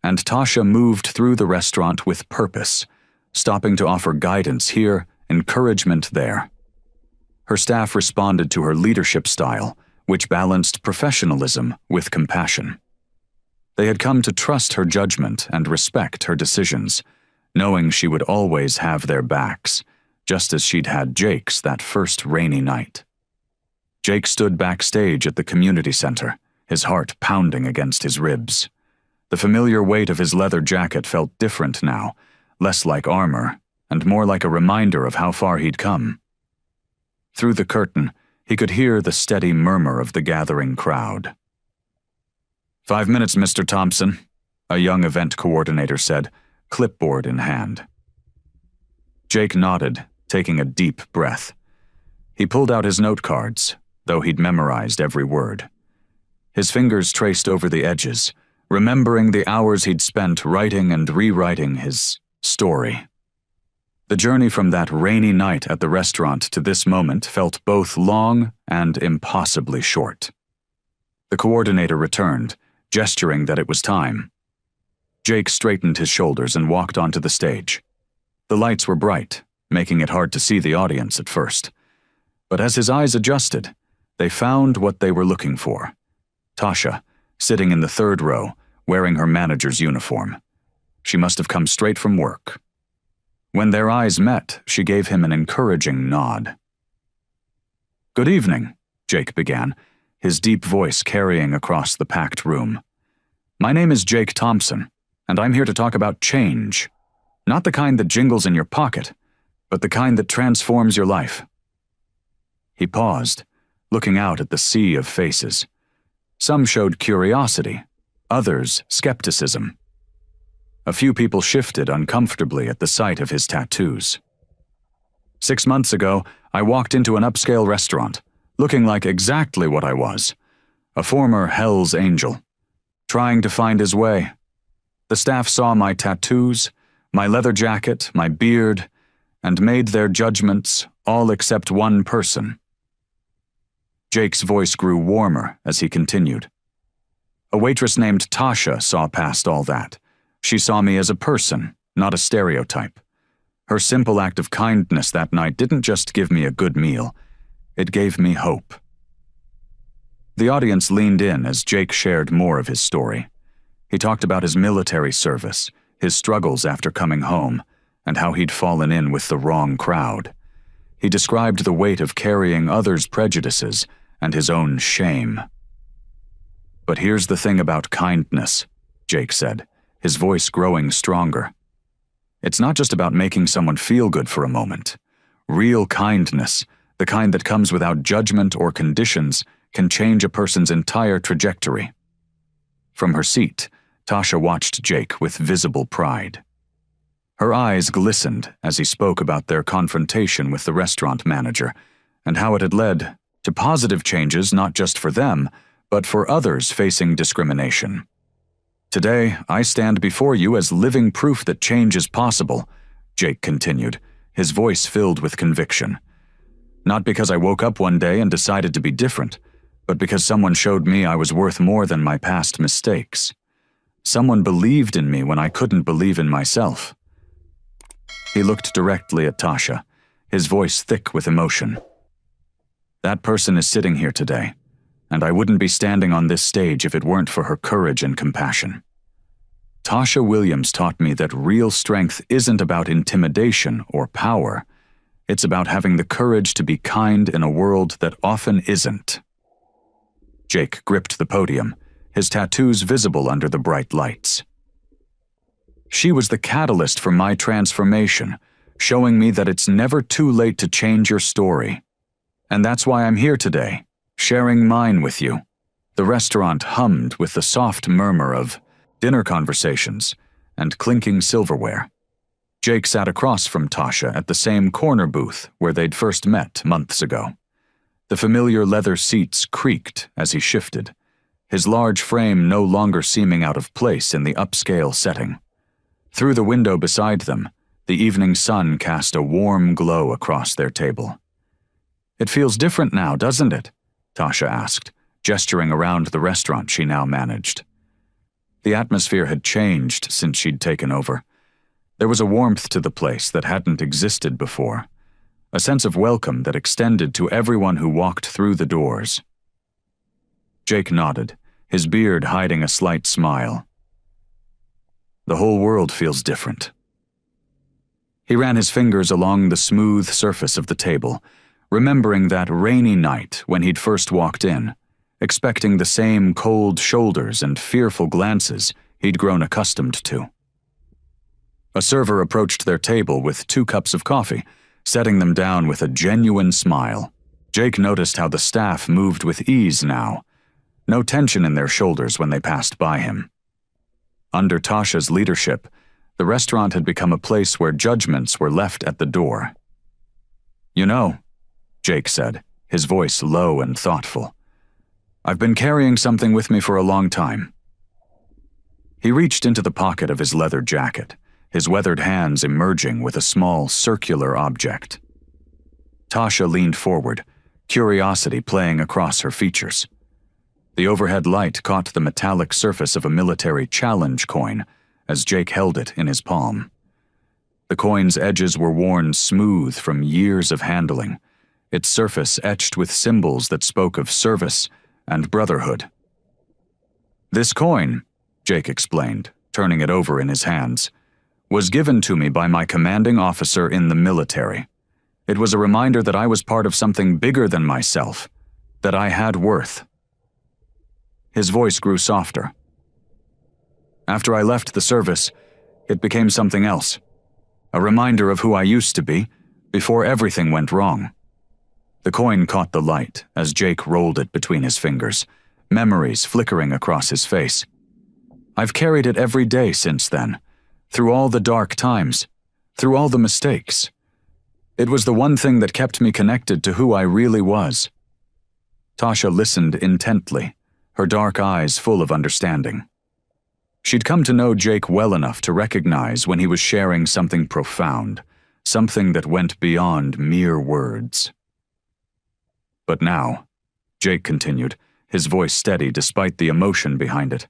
and Tasha moved through the restaurant with purpose, stopping to offer guidance here, encouragement there. Her staff responded to her leadership style, which balanced professionalism with compassion. They had come to trust her judgment and respect her decisions, knowing she would always have their backs, just as she'd had Jake's that first rainy night. Jake stood backstage at the community center, his heart pounding against his ribs. The familiar weight of his leather jacket felt different now, less like armor, and more like a reminder of how far he'd come. Through the curtain, he could hear the steady murmur of the gathering crowd. 5 minutes, Mr. Thompson, a young event coordinator said, clipboard in hand. Jake nodded, taking a deep breath. He pulled out his note cards, though he'd memorized every word. His fingers traced over the edges, remembering the hours he'd spent writing and rewriting his story. The journey from that rainy night at the restaurant to this moment felt both long and impossibly short. The coordinator returned, gesturing that it was time. Jake straightened his shoulders and walked onto the stage. The lights were bright, making it hard to see the audience at first. But as his eyes adjusted, they found what they were looking for. Tasha, sitting in the third row, wearing her manager's uniform. She must have come straight from work. When their eyes met, she gave him an encouraging nod. "Good evening," Jake began, his deep voice carrying across the packed room. "My name is Jake Thompson, and I'm here to talk about change. Not the kind that jingles in your pocket, but the kind that transforms your life." He paused, looking out at the sea of faces. Some showed curiosity, others skepticism. A few people shifted uncomfortably at the sight of his tattoos. 6 months ago, I walked into an upscale restaurant, looking like exactly what I was, a former Hell's Angel, trying to find his way. The staff saw my tattoos, my leather jacket, my beard, and made their judgments, all except one person. Jake's voice grew warmer as he continued. A waitress named Tasha saw past all that. She saw me as a person, not a stereotype. Her simple act of kindness that night didn't just give me a good meal, it gave me hope. The audience leaned in as Jake shared more of his story. He talked about his military service, his struggles after coming home, and how he'd fallen in with the wrong crowd. He described the weight of carrying others' prejudices and his own shame. "But here's the thing about kindness," Jake said, his voice growing stronger. "It's not just about making someone feel good for a moment. Real kindness, the kind that comes without judgment or conditions, can change a person's entire trajectory." From her seat, Tasha watched Jake with visible pride. Her eyes glistened as he spoke about their confrontation with the restaurant manager and how it had led to positive changes not just for them, but for others facing discrimination. "Today, I stand before you as living proof that change is possible," Jake continued, his voice filled with conviction. "Not because I woke up one day and decided to be different, but because someone showed me I was worth more than my past mistakes. Someone believed in me when I couldn't believe in myself." He looked directly at Tasha, his voice thick with emotion. "That person is sitting here today, and I wouldn't be standing on this stage if it weren't for her courage and compassion. Tasha Williams taught me that real strength isn't about intimidation or power. It's about having the courage to be kind in a world that often isn't." Jake gripped the podium, his tattoos visible under the bright lights. "She was the catalyst for my transformation. showing me that it's never too late to change your story. And that's why I'm here today, sharing mine with you." The restaurant hummed with the soft murmur of dinner conversations and clinking silverware. Jake sat across from Tasha at the same corner booth where they'd first met months ago. The familiar leather seats creaked as he shifted, his large frame no longer seeming out of place in the upscale setting. Through the window beside them, the evening sun cast a warm glow across their table. "It feels different now, doesn't it?" Tasha asked, gesturing around the restaurant she now managed. The atmosphere had changed since she'd taken over. There was a warmth to the place that hadn't existed before, a sense of welcome that extended to everyone who walked through the doors. Jake nodded, his beard hiding a slight smile. "The whole world feels different." He ran his fingers along the smooth surface of the table, remembering that rainy night when he'd first walked in, expecting the same cold shoulders and fearful glances he'd grown accustomed to. A server approached their table with 2 cups of coffee, setting them down with a genuine smile. Jake noticed how the staff moved with ease now, no tension in their shoulders when they passed by him. Under Tasha's leadership, the restaurant had become a place where judgments were left at the door. "You know," Jake said, his voice low and thoughtful, "I've been carrying something with me for a long time." He reached into the pocket of his leather jacket, his weathered hands emerging with a small, circular object. Tasha leaned forward, curiosity playing across her features. The overhead light caught the metallic surface of a military challenge coin as Jake held it in his palm. The coin's edges were worn smooth from years of handling, its surface etched with symbols that spoke of service and brotherhood. "This coin," Jake explained, turning it over in his hands, "was given to me by my commanding officer in the military. It was a reminder that I was part of something bigger than myself, that I had worth." His voice grew softer. "After I left the service, it became something else, a reminder of who I used to be before everything went wrong." The coin caught the light as Jake rolled it between his fingers, memories flickering across his face. "I've carried it every day since then, through all the dark times, through all the mistakes. It was the one thing that kept me connected to who I really was." Tasha listened intently, her dark eyes full of understanding. She'd come to know Jake well enough to recognize when he was sharing something profound, something that went beyond mere words. "But now," Jake continued, his voice steady despite the emotion behind it,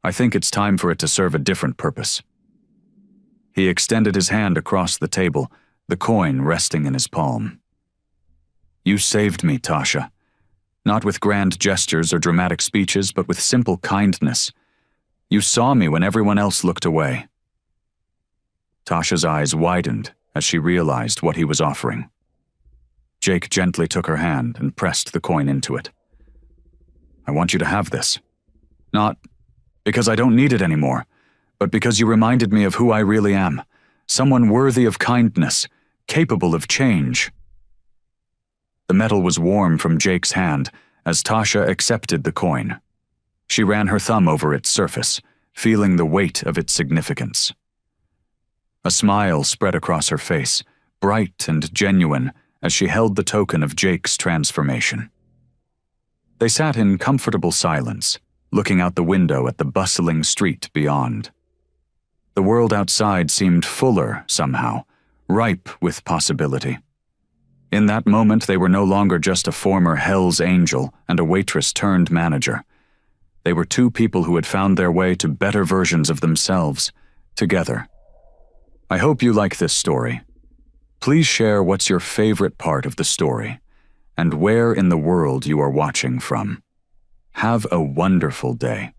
"I think it's time for it to serve a different purpose." He extended his hand across the table, the coin resting in his palm. "You saved me, Tasha. Not with grand gestures or dramatic speeches, but with simple kindness. You saw me when everyone else looked away." Tasha's eyes widened as she realized what he was offering. Jake gently took her hand and pressed the coin into it. "I want you to have this. Not because I don't need it anymore, but because you reminded me of who I really am, someone worthy of kindness, capable of change." The metal was warm from Jake's hand as Tasha accepted the coin. She ran her thumb over its surface, feeling the weight of its significance. A smile spread across her face, bright and genuine, as she held the token of Jake's transformation. They sat in comfortable silence, looking out the window at the bustling street beyond. The world outside seemed fuller somehow, ripe with possibility. In that moment, they were no longer just a former Hell's Angel and a waitress turned manager. They were 2 people who had found their way to better versions of themselves, together. I hope you like this story. Please share what's your favorite part of the story, and where in the world you are watching from. Have a wonderful day.